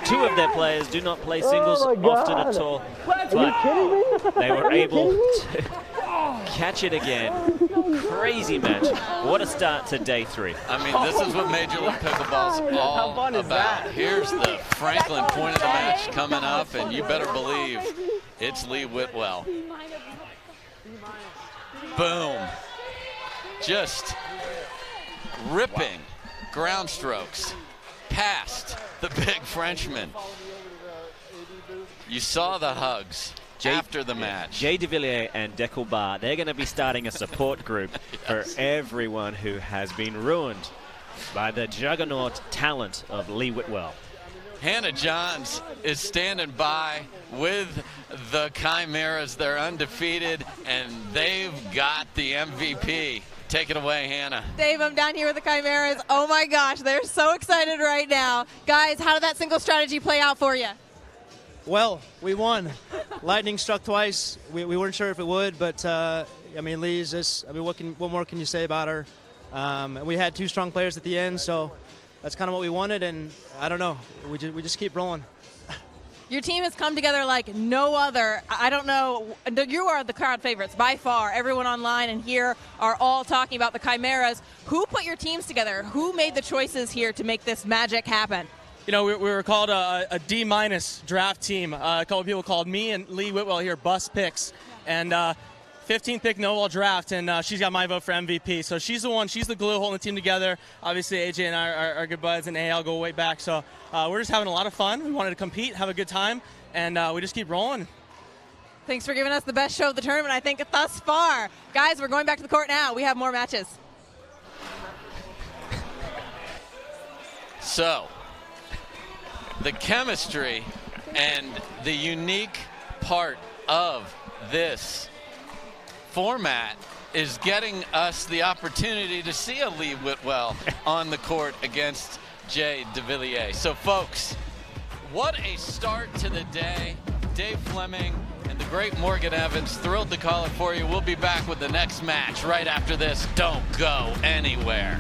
S1: Two of their players do not play singles often at all, but they were able to catch it again. Crazy match. What a start to day 3.
S2: I mean, this is what Major League Pickleball's all about. Here's the Franklin point of the match coming up, and you better believe it's Leigh Whitwell. Boom. Just ripping ground strokes past the big Frenchman. You saw the hugs after the match.
S1: Jay Devilliers and Devilliers, they're going to be starting a support group for everyone who has been ruined by the juggernaut talent of Leigh Whitwell.
S2: Hannah Johns is standing by with the Chimeras. They're undefeated, and they've got the MVP. Take it away, Hannah.
S9: Dave, I'm down here with the Chimeras. Oh my gosh, they're so excited right now. Guys, how did that single strategy play out for you?
S20: Well, we won. Lightning struck twice. We weren't sure if it would, but I mean, Leigh's just, I mean, what more can you say about her? And we had 2 strong players at the end, so that's kind of what we wanted, and I don't know. We just keep rolling.
S9: Your team has come together like no other. I don't know. You are the crowd favorites by far. Everyone online and here are all talking about the Chimeras. Who put your teams together? Who made the choices here to make this magic happen?
S21: You know, we were called a D- draft team. A couple of people called me and Leigh Whitwell here bust picks. And 15th pick no-wall draft, and she's got my vote for MVP. So she's the one, she's the glue holding the team together. Obviously, AJ and I are good buds, and AL go way back. So we're just having a lot of fun. We wanted to compete, have a good time, and we just keep rolling.
S9: Thanks for giving us the best show of the tournament, I think, thus far. Guys, we're going back to the court now. We have more matches.
S2: So, the chemistry and the unique part of this format is getting us the opportunity to see a Leigh Whitwell on the court against Jay Devilliers. So, folks, what a start to the day. Dave Fleming and the great Morgan Evans, thrilled to call it for you. We'll be back with the next match right after this. Don't go anywhere.